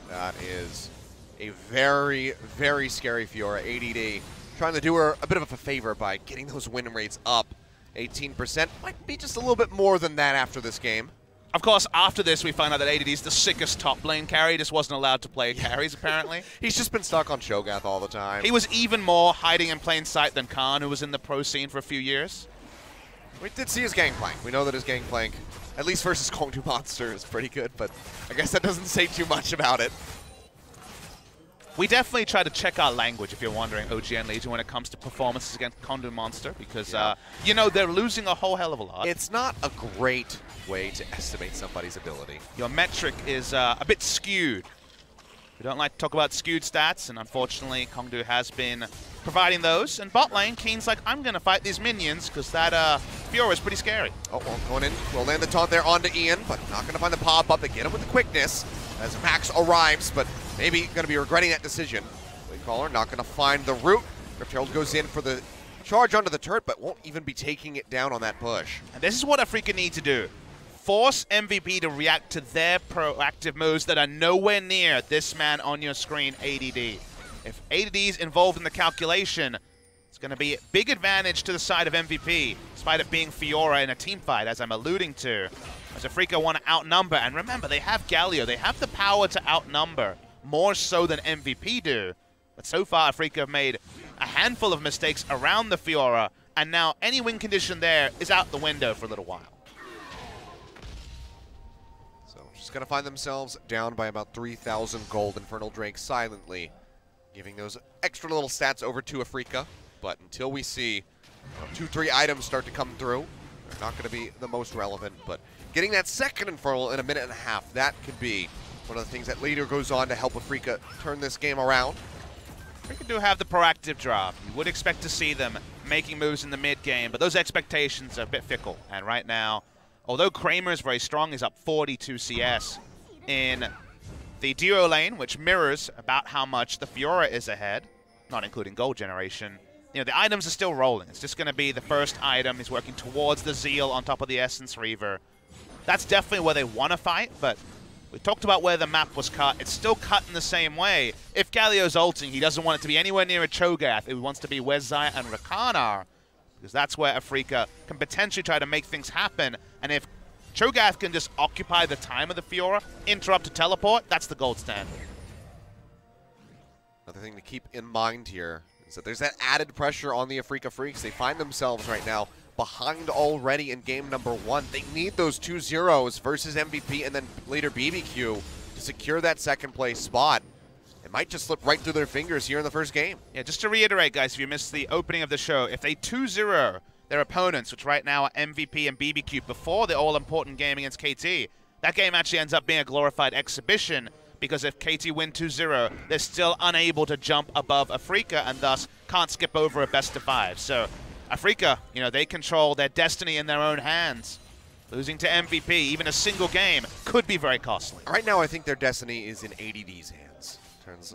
That is a very, very scary Fiora. ADD trying to do her a bit of a favor by getting those win rates up. 18%. Might be just a little bit more than that after this game. Of course, after this, we find out that ADD is the sickest top lane carry. Just wasn't allowed to play carries, apparently. He's just been stuck on Cho'Gath all the time. He was even more hiding in plain sight than Khan, who was in the pro scene for a few years. We did see his Gangplank. We know that his Gangplank, at least versus Kongtu Monster, is pretty good, but I guess that doesn't say too much about it. We definitely try to check our language, if you're wondering, OGN Legion, when it comes to performances against Kongtu Monster, because, you know, they're losing a whole hell of a lot. It's not a great way to estimate somebody's ability. Your metric is a bit skewed. We don't like to talk about skewed stats, and unfortunately, Kongtu has been providing those. And bot lane, Keen's like, I'm going to fight these minions, because that Fiora is pretty scary. Oh, well, going in. We'll land the taunt there onto Ian, but not going to find the pop-up. They get him with the quickness as Max arrives, but maybe going to be regretting that decision. FLICKR not going to find the route. Rift Herald goes in for the charge onto the turret, but won't even be taking it down on that push. And this is what Afreeca need to do. Force MVP to react to their proactive moves that are nowhere near this man on your screen, ADD. If ADD is involved in the calculation, it's going to be a big advantage to the side of MVP, despite it being Fiora in a team fight, as I'm alluding to. As Afreeca want to outnumber, and remember, they have Galio. They have the power to outnumber, more so than MVP do. But so far, Afreeca have made a handful of mistakes around the Fiora, and now any win condition there is out the window for a little while. So just going to find themselves down by about 3,000 gold. Infernal Drake silently giving those extra little stats over to Afreeca. But until we see 2-3 items start to come through, they're not going to be the most relevant. But getting that second Infernal in a minute and a half, that could be one of the things that later goes on to help Afreeca turn this game around. Afreeca do have the proactive drop. You would expect to see them making moves in the mid game, but those expectations are a bit fickle. And right now, although Kramer is very strong, he's up 42 CS in the duo lane, which mirrors about how much the Fiora is ahead, not including gold generation. You know, the items are still rolling. It's just going to be the first item. He's working towards the Zeal on top of the Essence Reaver. That's definitely where they want to fight, but we talked about where the map was cut. It's still cut in the same way. If Galio's ulting, he doesn't want it to be anywhere near a Cho'Gath. He wants to be where Xayah and Rakan are, because that's where Afreeca can potentially try to make things happen. And if Cho'Gath can just occupy the time of the Fiora, interrupt to teleport, that's the gold standard. Another thing to keep in mind here is that there's that added pressure on the Afreeca Freecs. They find themselves right now behind already in game number 1. They need those 2-0s versus MVP and then later BBQ to secure that second place spot. It might just slip right through their fingers here in the first game. Yeah, just to reiterate, guys, if you missed the opening of the show, if they 2-0 their opponents, which right now are MVP and BBQ before the all-important game against KT, that game actually ends up being a glorified exhibition, because if KT win 2-0, they're still unable to jump above Afreeca and thus can't skip over a best-of-5. So Afreeca, you know, they control their destiny in their own hands. Losing to MVP, even a single game, could be very costly. Right now, I think their destiny is in ADD's hands. Turns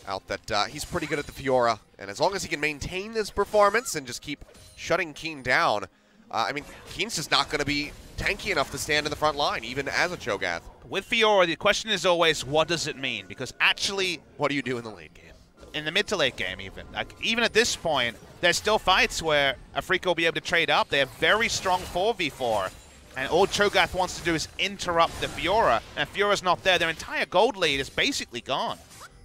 out that he's pretty good at the Fiora, and as long as he can maintain this performance and just keep shutting Keen down, I mean, Keen's just not going to be tanky enough to stand in the front line, even as a Cho'Gath. With Fiora, the question is always, what does it mean? Because actually, what do you do in the late game? In the mid to late game, even. Like, even at this point, there's still fights where Afreeca will be able to trade up. They have very strong 4v4. And all Cho'Gath wants to do is interrupt the Fiora. And if Fiora's not there, their entire gold lead is basically gone.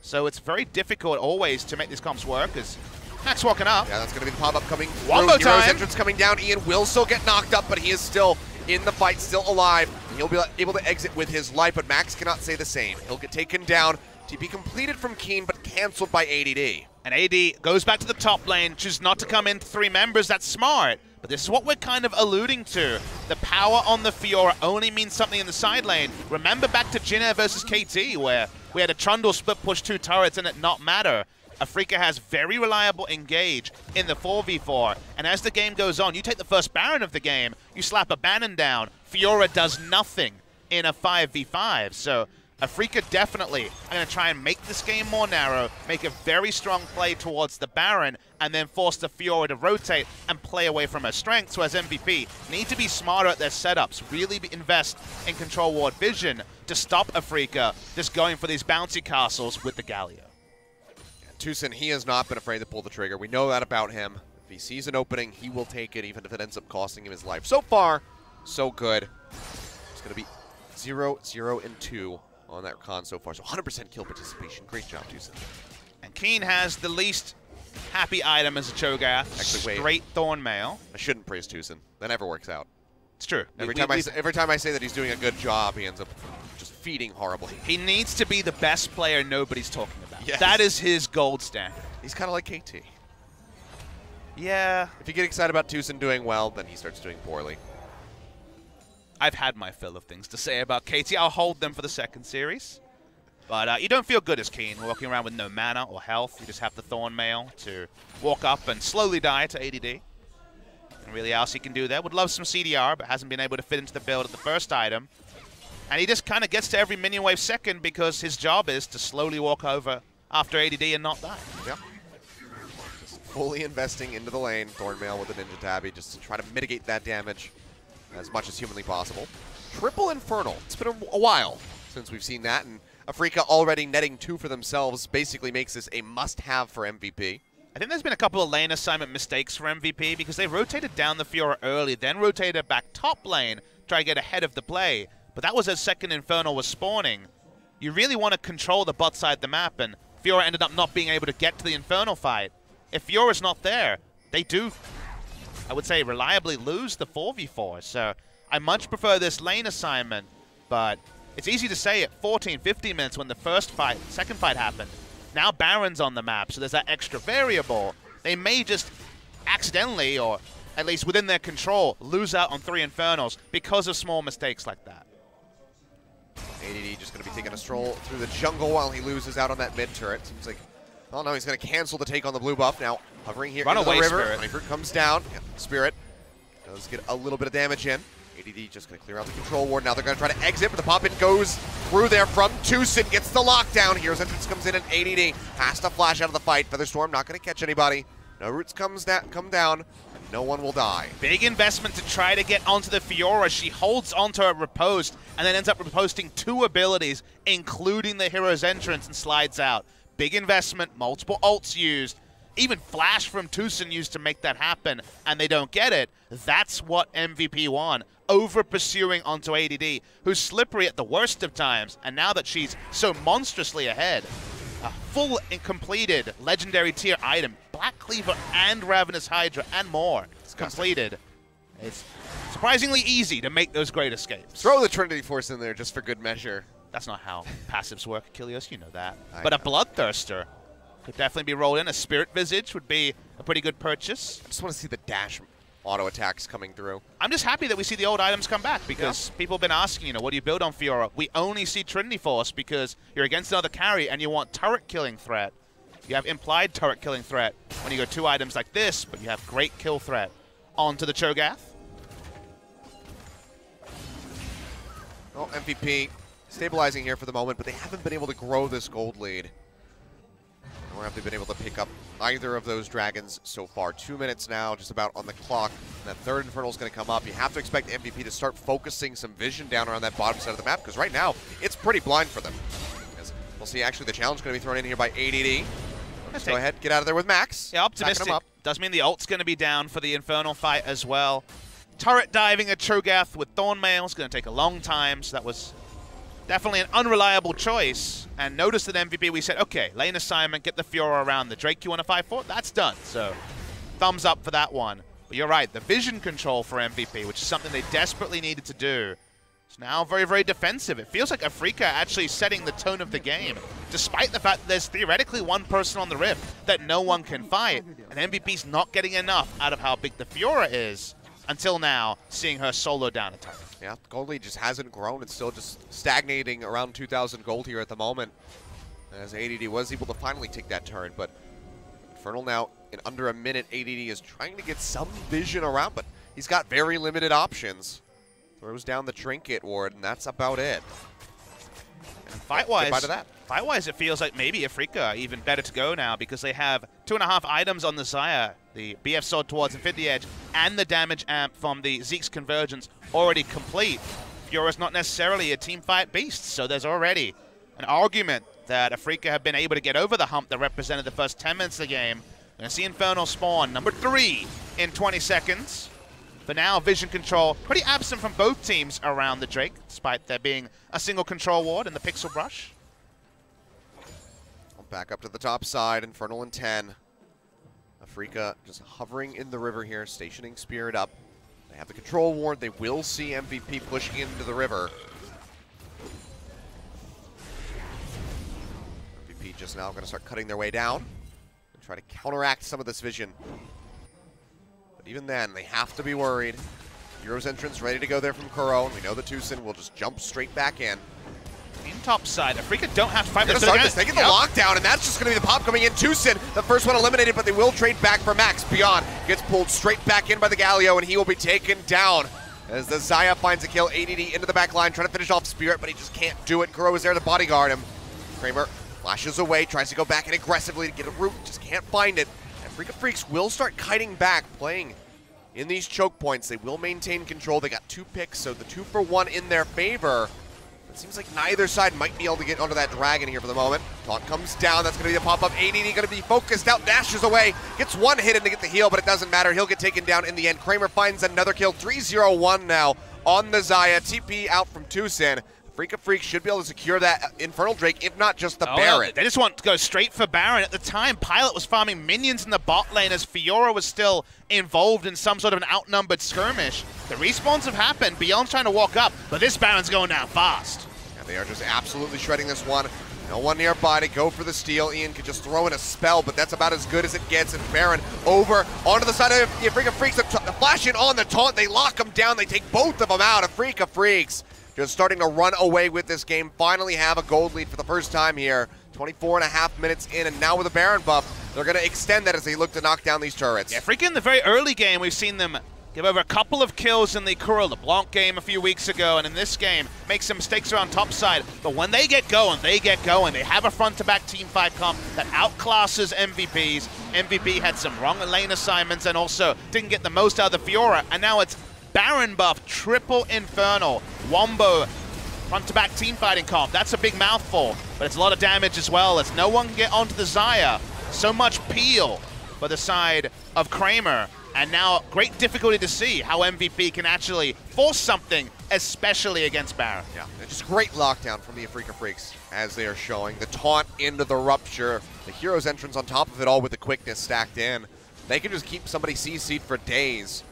So it's very difficult always to make these comps work, as Max walking up. Yeah, that's going to be the pop-up coming through. One more time. Hero's entrance coming down. Ian will still get knocked up, but he is still in the fight, still alive. And he'll be able to exit with his life, but Max cannot say the same. He'll get taken down. TP completed from Keen, but canceled by ADD. And AD goes back to the top lane, chooses not to come in 3 members. That's smart. But this is what we're kind of alluding to. The power on the Fiora only means something in the side lane. Remember back to Jinner versus KT, where we had a Trundle split push 2 turrets and it not matter. Afreeca has very reliable engage in the 4v4. And as the game goes on, you take the first Baron of the game, you slap a Banon down. Fiora does nothing in a 5v5. So Afreeca definitely are going to try and make this game more narrow, make a very strong play towards the Baron, and then force the Fiora to rotate and play away from her strength. So as MVP, need to be smarter at their setups, really invest in control ward vision to stop Afreeca just going for these bouncy castles with the Galio. Tucson, he has not been afraid to pull the trigger. We know that about him. If he sees an opening, he will take it, even if it ends up costing him his life. So far, so good. It's going to be 0-0-2 on that con so far. So 100% kill participation. Great job, Tucson. And Keen has the least happy item as a Cho'Gath. Actually, straight Thornmail. I shouldn't praise Tucson. That never works out. It's true. Every time I say that he's doing a good job, he ends up just feeding horribly. He needs to be the best player nobody's talking about. Yes. That is his gold standard. He's kind of like KT. Yeah. If you get excited about Tucson doing well, then he starts doing poorly. I've had my fill of things to say about KT. I'll hold them for the second series. But you don't feel good as Keen, walking around with no mana or health. You just have the Thornmail to walk up and slowly die to ADD. And really else he can do there. Would love some CDR, but hasn't been able to fit into the build at the first item. And he just kind of gets to every minion wave second because his job is to slowly walk over after ADD and not die. Yep. Just fully investing into the lane. Thornmail with a Ninja Tabby just to try to mitigate that damage as much as humanly possible. Triple Infernal. It's been a while since we've seen that, and Afreeca already netting 2 for themselves basically makes this a must-have for MVP. I think there's been a couple of lane assignment mistakes for MVP because they rotated down the Fiora early, then rotated back top lane, try to get ahead of the play. But that was as second Infernal was spawning. You really want to control the bot side of the map, and Fiora ended up not being able to get to the Infernal fight. If Fiora's not there, they do, I would say, reliably lose the 4v4. So I much prefer this lane assignment, but it's easy to say at 14, 15 minutes when the second fight happened. Now Baron's on the map, so there's that extra variable. They may just accidentally, or at least within their control, lose out on 3 Infernals because of small mistakes like that. ADD just going to be taking a stroll through the jungle while he loses out on that mid turret. Seems like, oh no, he's going to cancel the take on the blue buff. Now hovering here into the river. Spirit comes down. Yeah, Spirit does get a little bit of damage in. ADD just going to clear out the control ward. Now they're going to try to exit, but the pop-in goes through there from Tucson. Gets the lockdown. Hero's Entrance comes in, and ADD has to flash out of the fight. Featherstorm not going to catch anybody. No roots come down, and no one will die. Big investment to try to get onto the Fiora. She holds onto her riposte, and then ends up riposting 2 abilities, including the Hero's Entrance, and slides out. Big investment, multiple ults used. Even Flash from Tucson used to make that happen, and they don't get it. That's what MVP won. Over pursuing onto ADD, who's slippery at the worst of times, and now that she's so monstrously ahead, a full and completed legendary tier item, Black Cleaver and Ravenous Hydra and more completed. It's surprisingly easy to make those great escapes. Throw the Trinity Force in there just for good measure. That's not how passives work, Achilles, you know that. But a Bloodthirster could definitely be rolled in. A Spirit Visage would be a pretty good purchase. I just want to see the dash auto attacks coming through. I'm just happy that we see the old items come back because people have been asking, what do you build on Fiora? We only see Trinity Force because you're against another carry and you want turret killing threat. You have implied turret killing threat when you go 2 items like this, but you have great kill threat onto the Cho'Gath. Well, MVP stabilizing here for the moment, but they haven't been able to grow this gold lead. Nor have they been able to pick up either of those dragons so far. 2 minutes now, just about on the clock. And that third Infernal is going to come up. You have to expect MVP to start focusing some vision down around that bottom side of the map, because right now, it's pretty blind for them. As we'll see, actually, the challenge is going to be thrown in here by ADD. Let's go ahead, get out of there with Max. Yeah, optimistic. Does mean the ult's going to be down for the Infernal fight as well. Turret diving at Cho'Gath with Thornmail is going to take a long time, so that was definitely an unreliable choice. And notice that MVP, we said, okay, lane assignment, get the Fiora around the Drake you want to fight for. That's done. So thumbs up for that one. But you're right, the vision control for MVP, which is something they desperately needed to do, is now very, very defensive. It feels like Afreeca actually setting the tone of the game, despite the fact that there's theoretically one person on the Rift that no one can fight. And MVP's not getting enough out of how big the Fiora is until now, seeing her solo down a turret. Yeah, the gold lead just hasn't grown. It's still just stagnating around 2,000 gold here at the moment. As ADD was able to finally take that turn, but Infernal now in under a minute. ADD is trying to get some vision around, but he's got very limited options. Throws down the Trinket Ward, and that's about it. And fight-wise, it feels like maybe Afreeca even better to go now because they have 2.5 items on the Xayah, the BF Sword towards Infinity Edge, and the damage amp from the Zeke's Convergence already complete. Fiora's not necessarily a team fight beast, so there's already an argument that Afreeca have been able to get over the hump that represented the first 10 minutes of the game. We're going to see Infernal spawn, number 3 in 20 seconds. For now, vision control pretty absent from both teams around the Drake, despite there being a single control ward in the Pixel Brush. Back up to the top side, Infernal in 10. Afreeca just hovering in the river here, stationing Spirit up. They have the control ward. They will see MVP pushing into the river. MVP just now going to start cutting their way down and try to counteract some of this vision. But even then, they have to be worried. Hero's Entrance ready to go there from Kuro, and we know that Tucson will just jump straight back in. In top side. Afreeca don't have to fight this. They get the lockdown, and that's just going to be the pop coming in. Tucson, the first one eliminated, but they will trade back for Max. Beyond gets pulled straight back in by the Galio, and he will be taken down as the Xayah finds a kill. ADD into the back line, trying to finish off Spirit, but he just can't do it. Kuro is there to bodyguard him. Kramer flashes away, tries to go back in aggressively to get a root, just can't find it. And Afreeca Freecs will start kiting back, playing in these choke points. They will maintain control. They got 2 picks, so the 2-for-1 in their favor. It seems like neither side might be able to get onto that dragon here for the moment. Taunt comes down. That's going to be the pop-up. ADD going to be focused out, dashes away, gets one hit in to get the heal, but it doesn't matter. He'll get taken down in the end. Kramer finds another kill. 3-0-1 now on the Xayah. TP out from Tucson. Afreeca Freecs should be able to secure that Infernal Drake, if not just the Baron. They just want to go straight for Baron. At the time, Pilot was farming minions in the bot lane as Fiora was still involved in some sort of an outnumbered skirmish. The respawns have happened. Beyond's trying to walk up, but this Baron's going down fast. Yeah, they are just absolutely shredding this one. No one nearby to go for the steal. Ian could just throw in a spell, but that's about as good as it gets. And Baron over onto the side of the Afreeca Freecs. The flash in on the taunt. They lock him down. They take both of them out. Afreeca Freecs just starting to run away with this game. Finally have a gold lead for the first time here. 24.5 minutes in, and now with a Baron buff, they're going to extend that as they look to knock down these turrets. Yeah, freaking in the very early game, we've seen them give over a couple of kills in the Kuro LeBlanc game a few weeks ago, and in this game, make some mistakes around top side. But when they get going, they get going. They have a front-to-back teamfight comp that outclasses MVPs. MVP had some wrong lane assignments and also didn't get the most out of the Fiora, and now it's Baron buff, triple Infernal, Wombo, front-to-back teamfighting comp. That's a big mouthful, but it's a lot of damage as well as no one can get onto the Xayah. So much peel for the side of Kramer. And now great difficulty to see how MVP can actually force something, especially against Baron. Yeah, just great lockdown from the Afreeca Freecs as they are showing. The taunt into the Rupture, the hero's entrance on top of it all with the quickness stacked in. They can just keep somebody CC'd for days.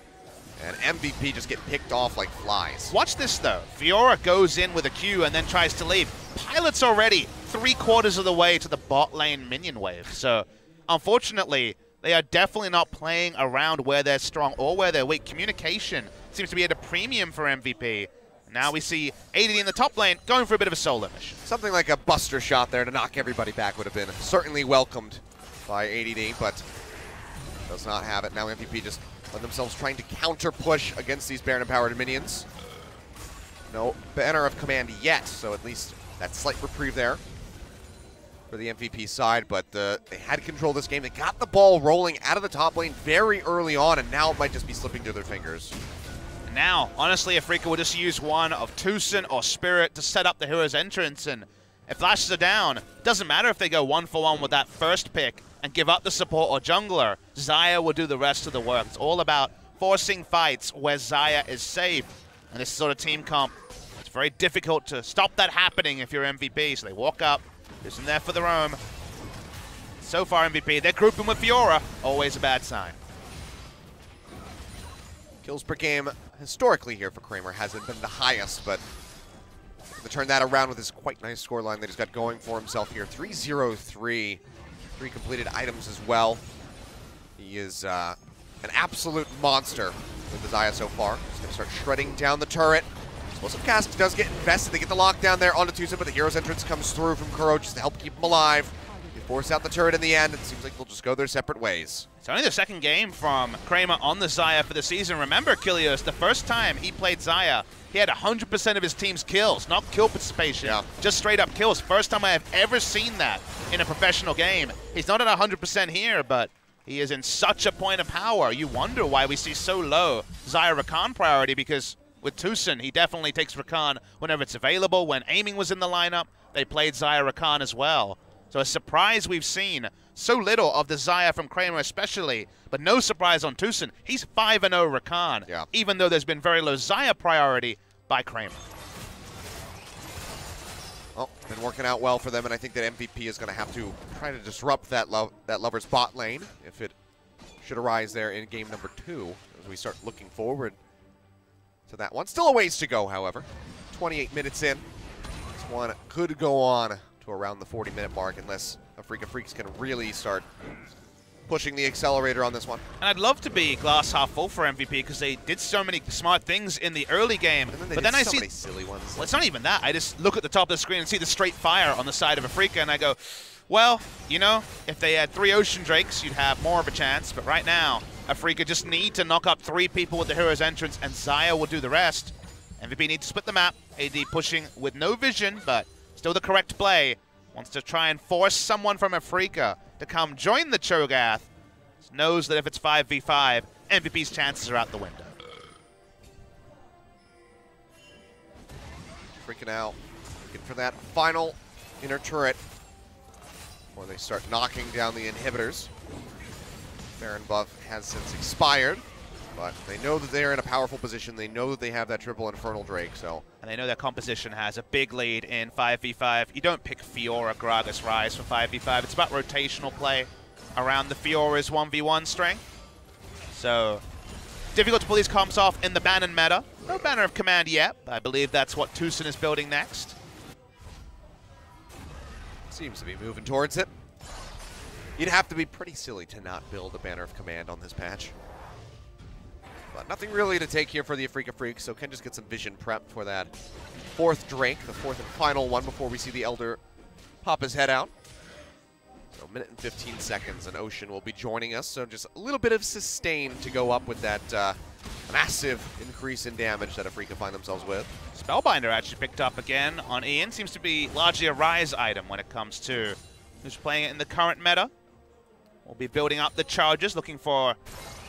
And MVP just get picked off like flies. Watch this though. Fiora goes in with a Q and then tries to leave. Pilot's already 3/4 of the way to the bot lane minion wave. So unfortunately, they are definitely not playing around where they're strong or where they're weak. Communication seems to be at a premium for MVP. Now we see ADD in the top lane going for a bit of a solo mission. Something like a buster shot there to knock everybody back would have been certainly welcomed by ADD, but does not have it. Now MVP just let themselves trying to counter push against these Baron-empowered minions. No banner of command yet, so at least that slight reprieve there for the MVP side, but they had control of this game. They got the ball rolling out of the top lane very early on, and now it might just be slipping through their fingers. Now, honestly, Afreeca will just use one of Tucson or Spirit to set up the hero's entrance, and if flashes are down, doesn't matter if they go 1-for-1 with that first pick and give up the support or jungler. Xayah will do the rest of the work. It's all about forcing fights where Xayah is safe, and this sort of team comp, it's very difficult to stop that happening if you're MVP, so they walk up. Isn't there for the roam. So far, MVP, they're grouping with Fiora. Always a bad sign. Kills per game historically here for Kramer hasn't been the highest, but to turn that around with his quite nice scoreline that he's got going for himself here. 3-0-3. 3 completed items as well. He is an absolute monster with the Xayah so far. He's going to start shredding down the turret. Explosive Cast does get invested. They get the lockdown there onto Tucson, but the hero's entrance comes through from Kuro just to help keep him alive. They force out the turret in the end. It seems like they'll just go their separate ways. It's only the second game from Kramer on the Xayah for the season. Remember, Kilios, the first time he played Xayah, he had 100% of his team's kills, not kill participation, just straight up kills. First time I have ever seen that in a professional game. He's not at 100% here, but he is in such a point of power. You wonder why we see so low Xayah Rakan priority, because with Tucson, he definitely takes Rakan whenever it's available. When aiming was in the lineup, they played Xayah Rakan as well. So a surprise we've seen so little of the Xayah from Kramer especially, but no surprise on Tucson. He's 5-0 Rakan, even though there's been very low Xayah priority by Kramer. Well, been working out well for them, and I think that MVP is going to have to try to disrupt that Lover's bot lane if it should arise there in game number 2 as we start looking forward to that one. Still a ways to go, however. 28 minutes in. This one could go on to around the 40-minute mark unless Afreeca Freecs can really start pushing the accelerator on this one. And I'd love to be glass half full for MVP because they did so many smart things in the early game. But then I see many silly ones. Well, it's not even that. I just look at the top of the screen and see the straight fire on the side of Afreeca, and I go, well, you know, if they had 3 Ocean Drakes, you'd have more of a chance. But right now, Afreeca just need to knock up 3 people with the Hero's Entrance, and Xayah will do the rest. MVP need to split the map. AD pushing with no vision, but still the correct play. Wants to try and force someone from Afreeca to come join the Cho'Gath. Knows that if it's 5v5, MVP's chances are out the window. Freaking out. Looking for that final inner turret before they start knocking down the inhibitors. Baron buff has since expired, but they know that they're in a powerful position. They know that they have that triple Infernal Drake, so. And they know their composition has a big lead in 5v5. You don't pick Fiora, Gragas, Ryze for 5v5. It's about rotational play around the Fiora's 1v1 strength. So, difficult to pull these comps off in the Bannon meta. No Banner of Command yet, but I believe that's what Tucson is building next. Seems to be moving towards it. You'd have to be pretty silly to not build a Banner of Command on this patch. But nothing really to take here for the Afreeca Freecs, so can just get some vision prep for that 4th Drake, the 4th and final one before we see the Elder pop his head out. So 1 minute and 15 seconds, and Ocean will be joining us, so just a little bit of sustain to go up with that massive increase in damage that Afreeca find themselves with. Spellbinder actually picked up again on Ian. Seems to be largely a Ryze item when it comes to who's playing it in the current meta. We'll be building up the charges, looking for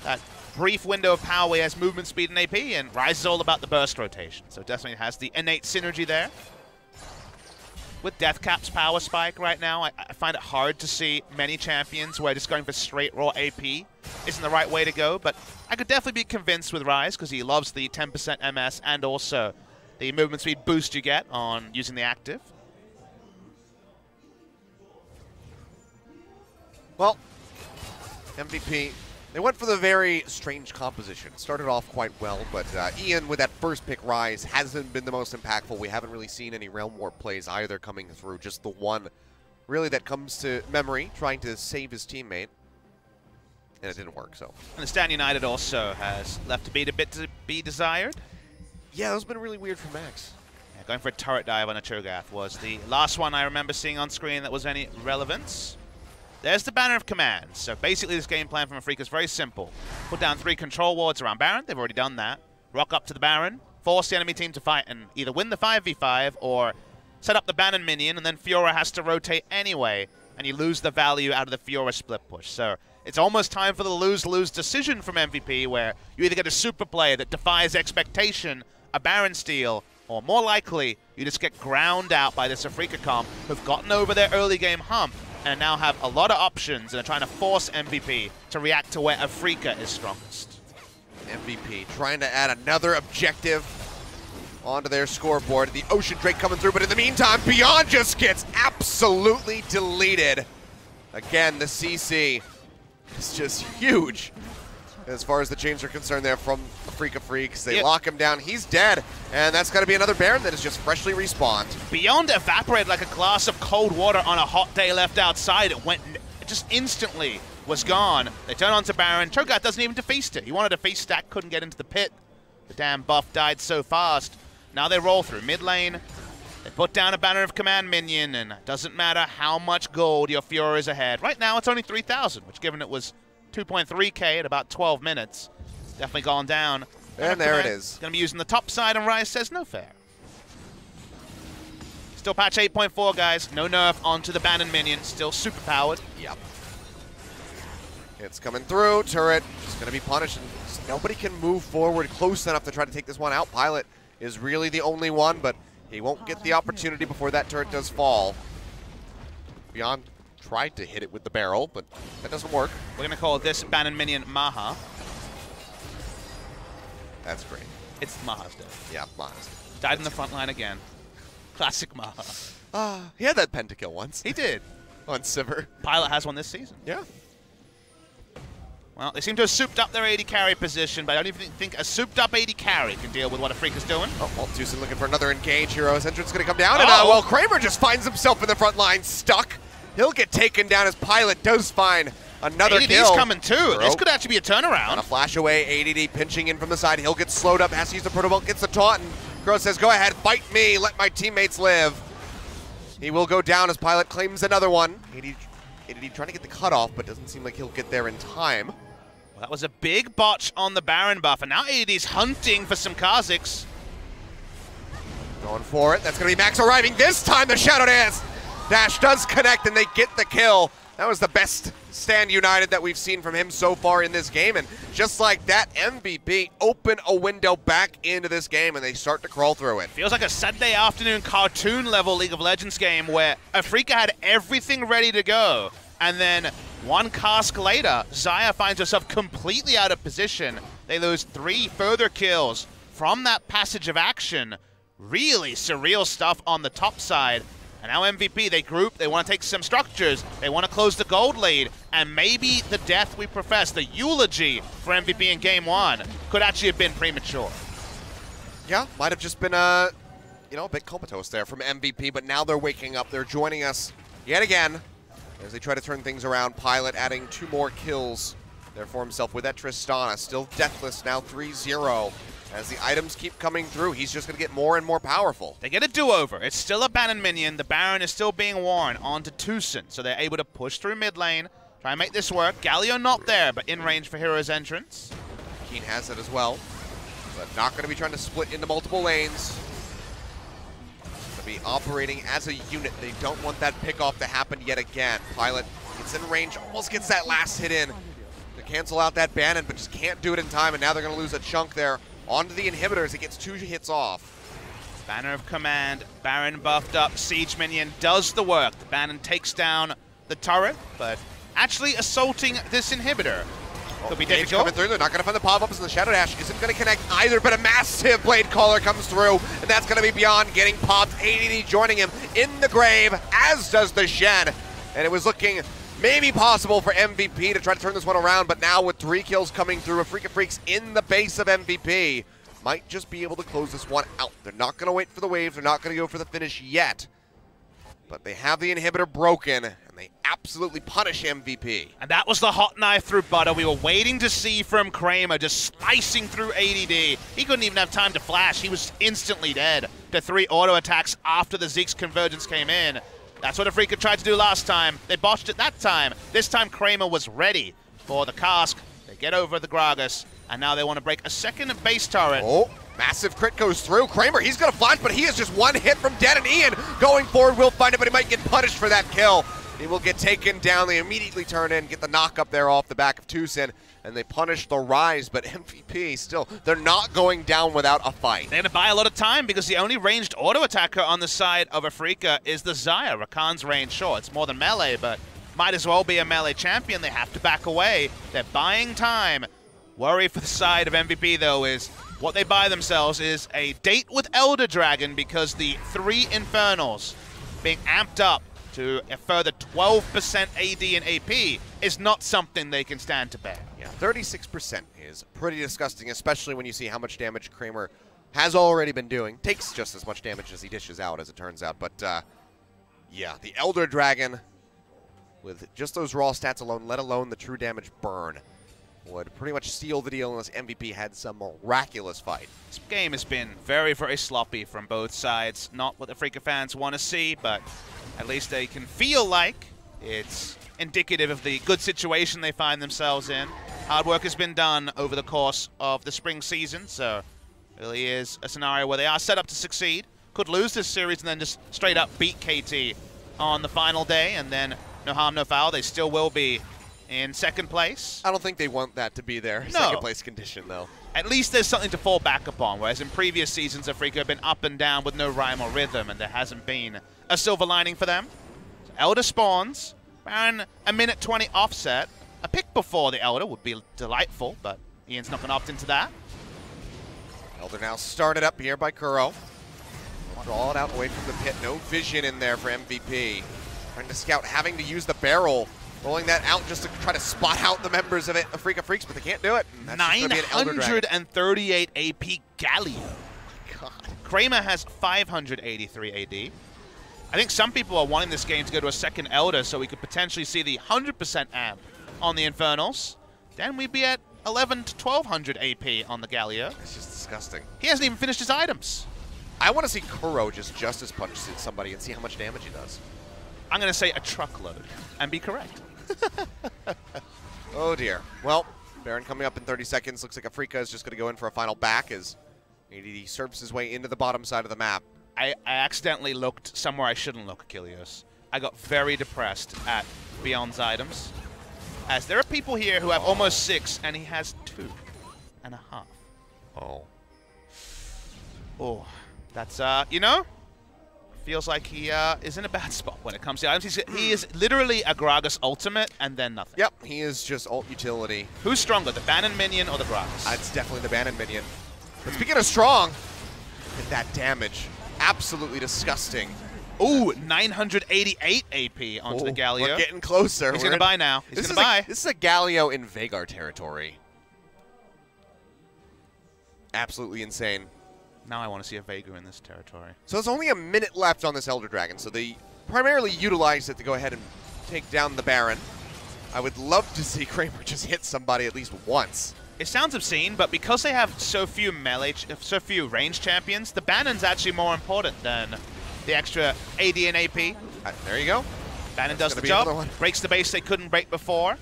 that brief window of power where he has movement speed and AP, and Ryze is all about the burst rotation, so definitely has the innate synergy there. With Deathcap's power spike right now, I find it hard to see many champions where just going for straight raw AP isn't the right way to go, but I could definitely be convinced with Ryze because he loves the 10% MS and also the movement speed boost you get on using the active. Well, MVP, they went for the very strange composition. Started off quite well, but Ian with that first pick Ryze hasn't been the most impactful. We haven't really seen any Realm Warp plays either coming through. Just the one really that comes to memory, trying to save his teammate. And it didn't work, so. And the Stand United also has left a bit to be desired. Yeah, that's been really weird for Max. Yeah, going for a turret dive on a Cho'Gath was the last one I remember seeing on screen that was any relevance. There's the Banner of Command. So basically this game plan from Afreeca is very simple. Put down 3 control wards around Baron. They've already done that. Rock up to the Baron. Force the enemy team to fight and either win the 5v5 or set up the Baron minion, and then Fiora has to rotate anyway, and you lose the value out of the Fiora split push. So it's almost time for the lose-lose decision from MVP, where you either get a super play that defies expectation, a Baron steal, or more likely, you just get ground out by this Afreeca comp who've gotten over their early game hump and now have a lot of options and are trying to force MVP to react to where Afreeca is strongest. MVP trying to add another objective onto their scoreboard. The Ocean Drake coming through, but in the meantime, Beyond just gets absolutely deleted. Again, the CC is just huge as far as the chains are concerned there from Afreeca Freecs. They lock him down, he's dead, and that's got to be another Baron that is just freshly respawned. Beyond evaporated like a glass of cold water on a hot day left outside. It just instantly was gone. They turn on to Baron. Cho'Gath doesn't even defeast it. He wanted to feast stack, couldn't get into the pit. The damn buff died so fast. Now they roll through mid lane. They put down a Banner of Command minion, and it doesn't matter how much gold your Fiora is ahead. Right now it's only 3,000, which given it was 2.3k at about 12 minutes, it's definitely gone down. And there it is. Going to be using the top side, and Ryze says no fair. Still patch 8.4, guys. No nerf onto the Bannon minion. Still super powered. Yep. It's coming through. Turret just going to be punished. And nobody can move forward close enough to try to take this one out. Pilot is really the only one, but he won't get the opportunity before that turret does fall. Beyond tried to hit it with the barrel, but that doesn't work. We're going to call this Bannon minion Maha. That's great. It's Maha's dead. Yeah, Maha's died in the front line again. Classic Maha. He had that pentakill once. He did. On Sivir. Pilot has one this season. Yeah. Well, they seem to have souped up their AD carry position, but I don't even think a souped-up AD carry can deal with what Afreeca's doing. Oh, well, Tucson looking for another engage. Hero's Entrance going to come down, and well, Kramer just finds himself in the front line, stuck. He'll get taken down as Pilot does find Another ADD's kill. coming too. This could actually be a turnaround. On a flash away, ADD pinching in from the side. He'll get slowed up, has to use the protobelt, gets the taunt, and Crow says, go ahead, fight me, let my teammates live. He will go down as Pilot claims another one. ADD trying to get the cutoff, but doesn't seem like he'll get there in time. Well, that was a big botch on the Baron buff, and now ADD's hunting for some Kha'Zix. Going for it. That's going to be Max arriving. This time the Shadow Dash does connect, and they get the kill. That was the best stand united that we've seen from him so far in this game. And just like that, MVP open a window back into this game, and they start to crawl through it. Feels like a Saturday afternoon cartoon level League of Legends game where Afreeca had everything ready to go. And then one cask later, Xayah finds herself completely out of position. They lose 3 further kills from that passage of action. Really surreal stuff on the top side. And now MVP, they group, they want to take some structures, they want to close the gold lead, and maybe the death we profess, the eulogy for MVP in game 1, could actually have been premature. Yeah, might have just been a bit comatose there from MVP, but now they're waking up. They're joining us yet again as they try to turn things around. Pilot adding 2 more kills there for himself with that Tristana. Still deathless, now 3-0. As the items keep coming through, he's just going to get more and more powerful. They get a do-over. It's still a Baron minion. The Baron is still being worn onto Tucson, so they're able to push through mid lane, try and make this work. Galio not there, but in range for Hero's entrance. Keen has it as well, but not going to be trying to split into multiple lanes. Going to be operating as a unit. They don't want that pick-off to happen yet again. Pilot gets in range, almost gets that last hit in to cancel out that Bannon, but just can't do it in time, and now they're going to lose a chunk there. Onto the inhibitors, it gets 2 hits off. Banner of Command, Baron buffed up, Siege Minion does the work. The Baron takes down the turret, but actually assaulting this inhibitor could be difficult. Coming through, they're not going to find the pop-ups, and the Shadow Dash isn't going to connect either, but a massive Blade Caller comes through, and that's going to be beyond getting popped. ADD joining him in the grave, as does the Shen, and it was looking maybe possible for MVP to try to turn this one around, but now with 3 kills coming through, Afreeca Freecs in the base of MVP might just be able to close this one out. They're not going to wait for the wave. They're not going to go for the finish yet, but they have the inhibitor broken, and they absolutely punish MVP. And that was the hot knife through butter we were waiting to see from Kramer, just slicing through ADD. He couldn't even have time to flash. He was instantly dead to 3 auto attacks after the Zeke's convergence came in. That's what Afreeca tried to do last time. They botched it that time. This time Kramer was ready for the cask. They get over the Gragas, and now they want to break a second base turret. Oh, massive crit goes through. Kramer, he's going to flash, but he is just 1 hit from dead, and Ian going forward will find it, but he might get punished for that kill. He will get taken down. They immediately turn in, get the knock up there off the back of Tucson, and they punish the Rise, but MVP still, they're not going down without a fight. They're going to buy a lot of time because the only ranged auto attacker on the side of Afreeca is the Xayah. Rakan's range, sure, it's more than melee, but might as well be a melee champion. They have to back away. They're buying time. Worry for the side of MVP, though, is what they buy themselves is a date with Elder Dragon because the 3 Infernals being amped up to a further 12% AD and AP is not something they can stand to bear. Yeah, 36% is pretty disgusting, especially when you see how much damage Kramer has already been doing. Takes just as much damage as he dishes out, as it turns out. But, yeah, the Elder Dragon, with just those raw stats alone, let alone the true damage burn, would pretty much seal the deal unless MVP had some miraculous fight. This game has been very, very sloppy from both sides. Not what the Afreeca fans want to see, but at least they can feel like it's indicative of the good situation they find themselves in. Hard work has been done over the course of the spring season, so it really is a scenario where they are set up to succeed. Could lose this series and then just straight up beat KT on the final day, and then no harm, no foul. They still will be in second place. I don't think they want that to be their second place condition, though. At least there's something to fall back upon, whereas in previous seasons, Afreeca have been up and down with no rhyme or rhythm, and there hasn't been a silver lining for them. So Elder spawns, Baron a minute 20 offset. A pick before the Elder would be delightful, but Ian's not going to opt into that. Elder now started up here by Kuro. Draw it out away from the pit. No vision in there for MVP. Trying to scout, having to use the barrel. Rolling that out just to try to spot out the members of Afreeca Freecs, but they can't do it. 938 AP Galio. God. Kramer has 583 AD. I think some people are wanting this game to go to a second Elder so we could potentially see the 100% amp on the Infernals, then we'd be at 11 to 1200 AP on the Galio. It's just disgusting. He hasn't even finished his items. I want to see Kuro just Justice Punch somebody and see how much damage he does. I'm going to say a truckload and be correct. Oh dear. Well, Baron coming up in 30 seconds. Looks like Afreeca is just going to go in for a final back as ADD serves his way into the bottom side of the map. I accidentally looked somewhere I shouldn't look, Achilles. I got very depressed at Beyond's items, as there are people here who have almost 6, and he has 2.5. Oh. Oh, that's, you know, feels like he is in a bad spot when it comes to items. He is literally a Gragas ultimate and then nothing. Yep, he is just ult utility. Who's stronger, the Banon minion or the Gragas? It's definitely the Banon minion. But speaking of strong, look at that damage. Absolutely disgusting. Ooh, 988 AP onto the Galio. We're getting closer. He's going to buy now. He's going to buy. This is a Galio in Veigar territory. Absolutely insane. Now I want to see a Veigar in this territory. So there's only a minute left on this Elder Dragon, so they primarily utilized it to go ahead and take down the Baron. I would love to see Kramer just hit somebody at least once. It sounds obscene, but because they have so few so few range champions, the Banon's actually more important than the extra AD and AP. There you go. Banon does the job, breaks the base they couldn't break before.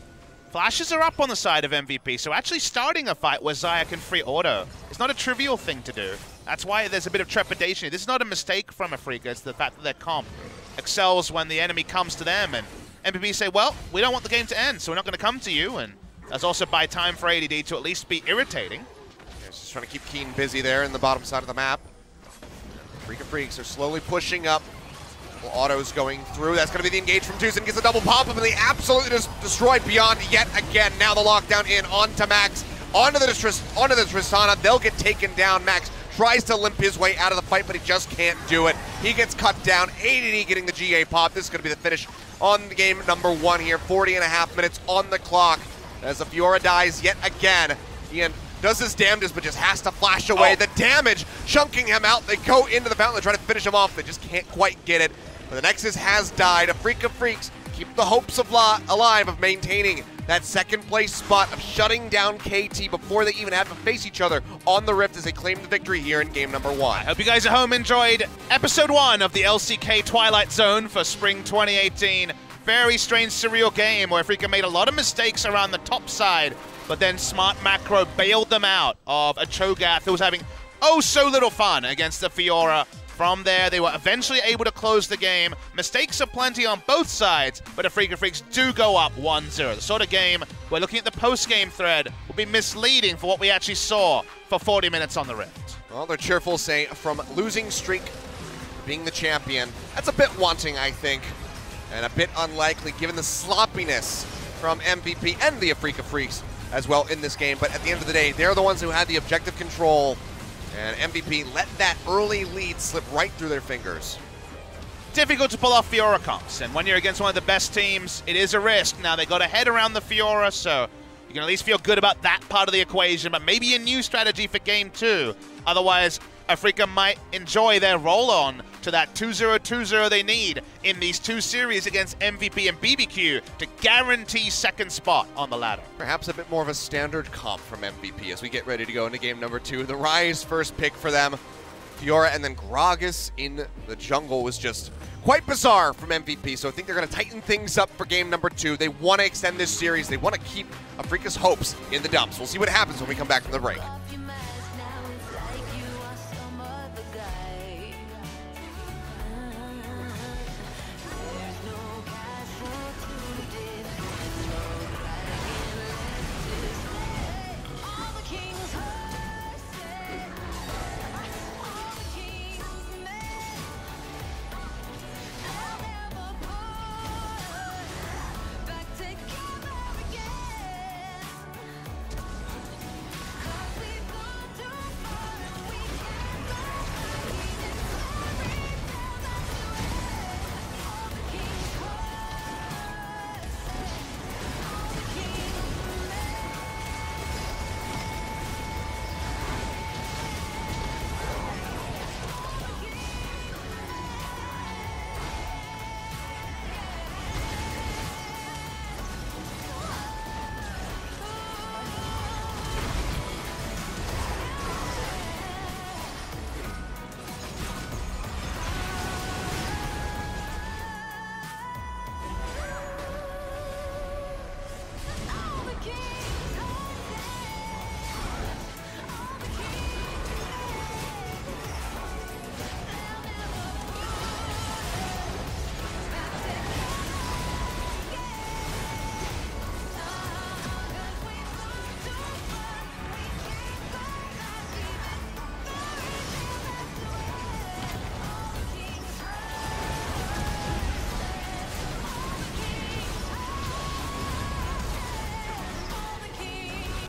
Flashes are up on the side of MVP, so actually starting a fight where Xayah can free auto is not a trivial thing to do. That's why there's a bit of trepidation. This is not a mistake from Afreeca, it's the fact that their comp excels when the enemy comes to them, and MVP say, well, we don't want the game to end, so we're not going to come to you, and that's also buy time for ADD to at least be irritating. Yeah, just trying to keep Keen busy there in the bottom side of the map. Afreeca Freecs are slowly pushing up. Well, Auto's going through. That's going to be the engage from Tucson. Gets a double pop up, and they absolutely just destroyed Beyond yet again. Now the lockdown in onto Max, onto the Tristana. They'll get taken down. Max tries to limp his way out of the fight, but he just can't do it. He gets cut down. ADD getting the GA pop. This is going to be the finish on the game number 1 here. 40.5 minutes on the clock as the Fiora dies yet again. Ian does his damnedest, but just has to flash away. The damage chunking him out. They go into the fountain. They try to finish him off. They just can't quite get it. But the Nexus has died. Afreeca Freecs keep the hopes alive of maintaining that second place spot, of shutting down KT before they even have to face each other on the Rift as they claim the victory here in game number 1. I hope you guys at home enjoyed episode 1 of the LCK Twilight Zone for spring 2018. Very strange, surreal game where Afreeca made a lot of mistakes around the top side, but then Smart Macro bailed them out of a Cho'Gath who was having oh so little fun against the Fiora. From there, they were eventually able to close the game. Mistakes aplenty on both sides, but Afreeca Freecs do go up 1-0. The sort of game where looking at the post-game thread will be misleading for what we actually saw for 40 minutes on the Rift. Well, they're cheerful, say, from losing streak being the champion. That's a bit wanting, I think, and a bit unlikely given the sloppiness from MVP and the Afreeca Freecs as well in this game. But at the end of the day, they're the ones who had the objective control, and MVP let that early lead slip right through their fingers. Difficult to pull off Fiora comps, and when you're against one of the best teams, it is a risk. Now, they got a head around the Fiora, so you can at least feel good about that part of the equation, but maybe a new strategy for game 2. Otherwise, Afreeca might enjoy their roll-on to that 2-0-2-0 they need in these 2 series against MVP and BBQ to guarantee second spot on the ladder. Perhaps a bit more of a standard comp from MVP as we get ready to go into game number 2. The Rise first pick for them. Fiora and then Gragas in the jungle was just quite bizarre from MVP, so I think they're going to tighten things up for game number 2. They want to extend this series. They want to keep Afreeca's hopes in the dumps. We'll see what happens when we come back from the break.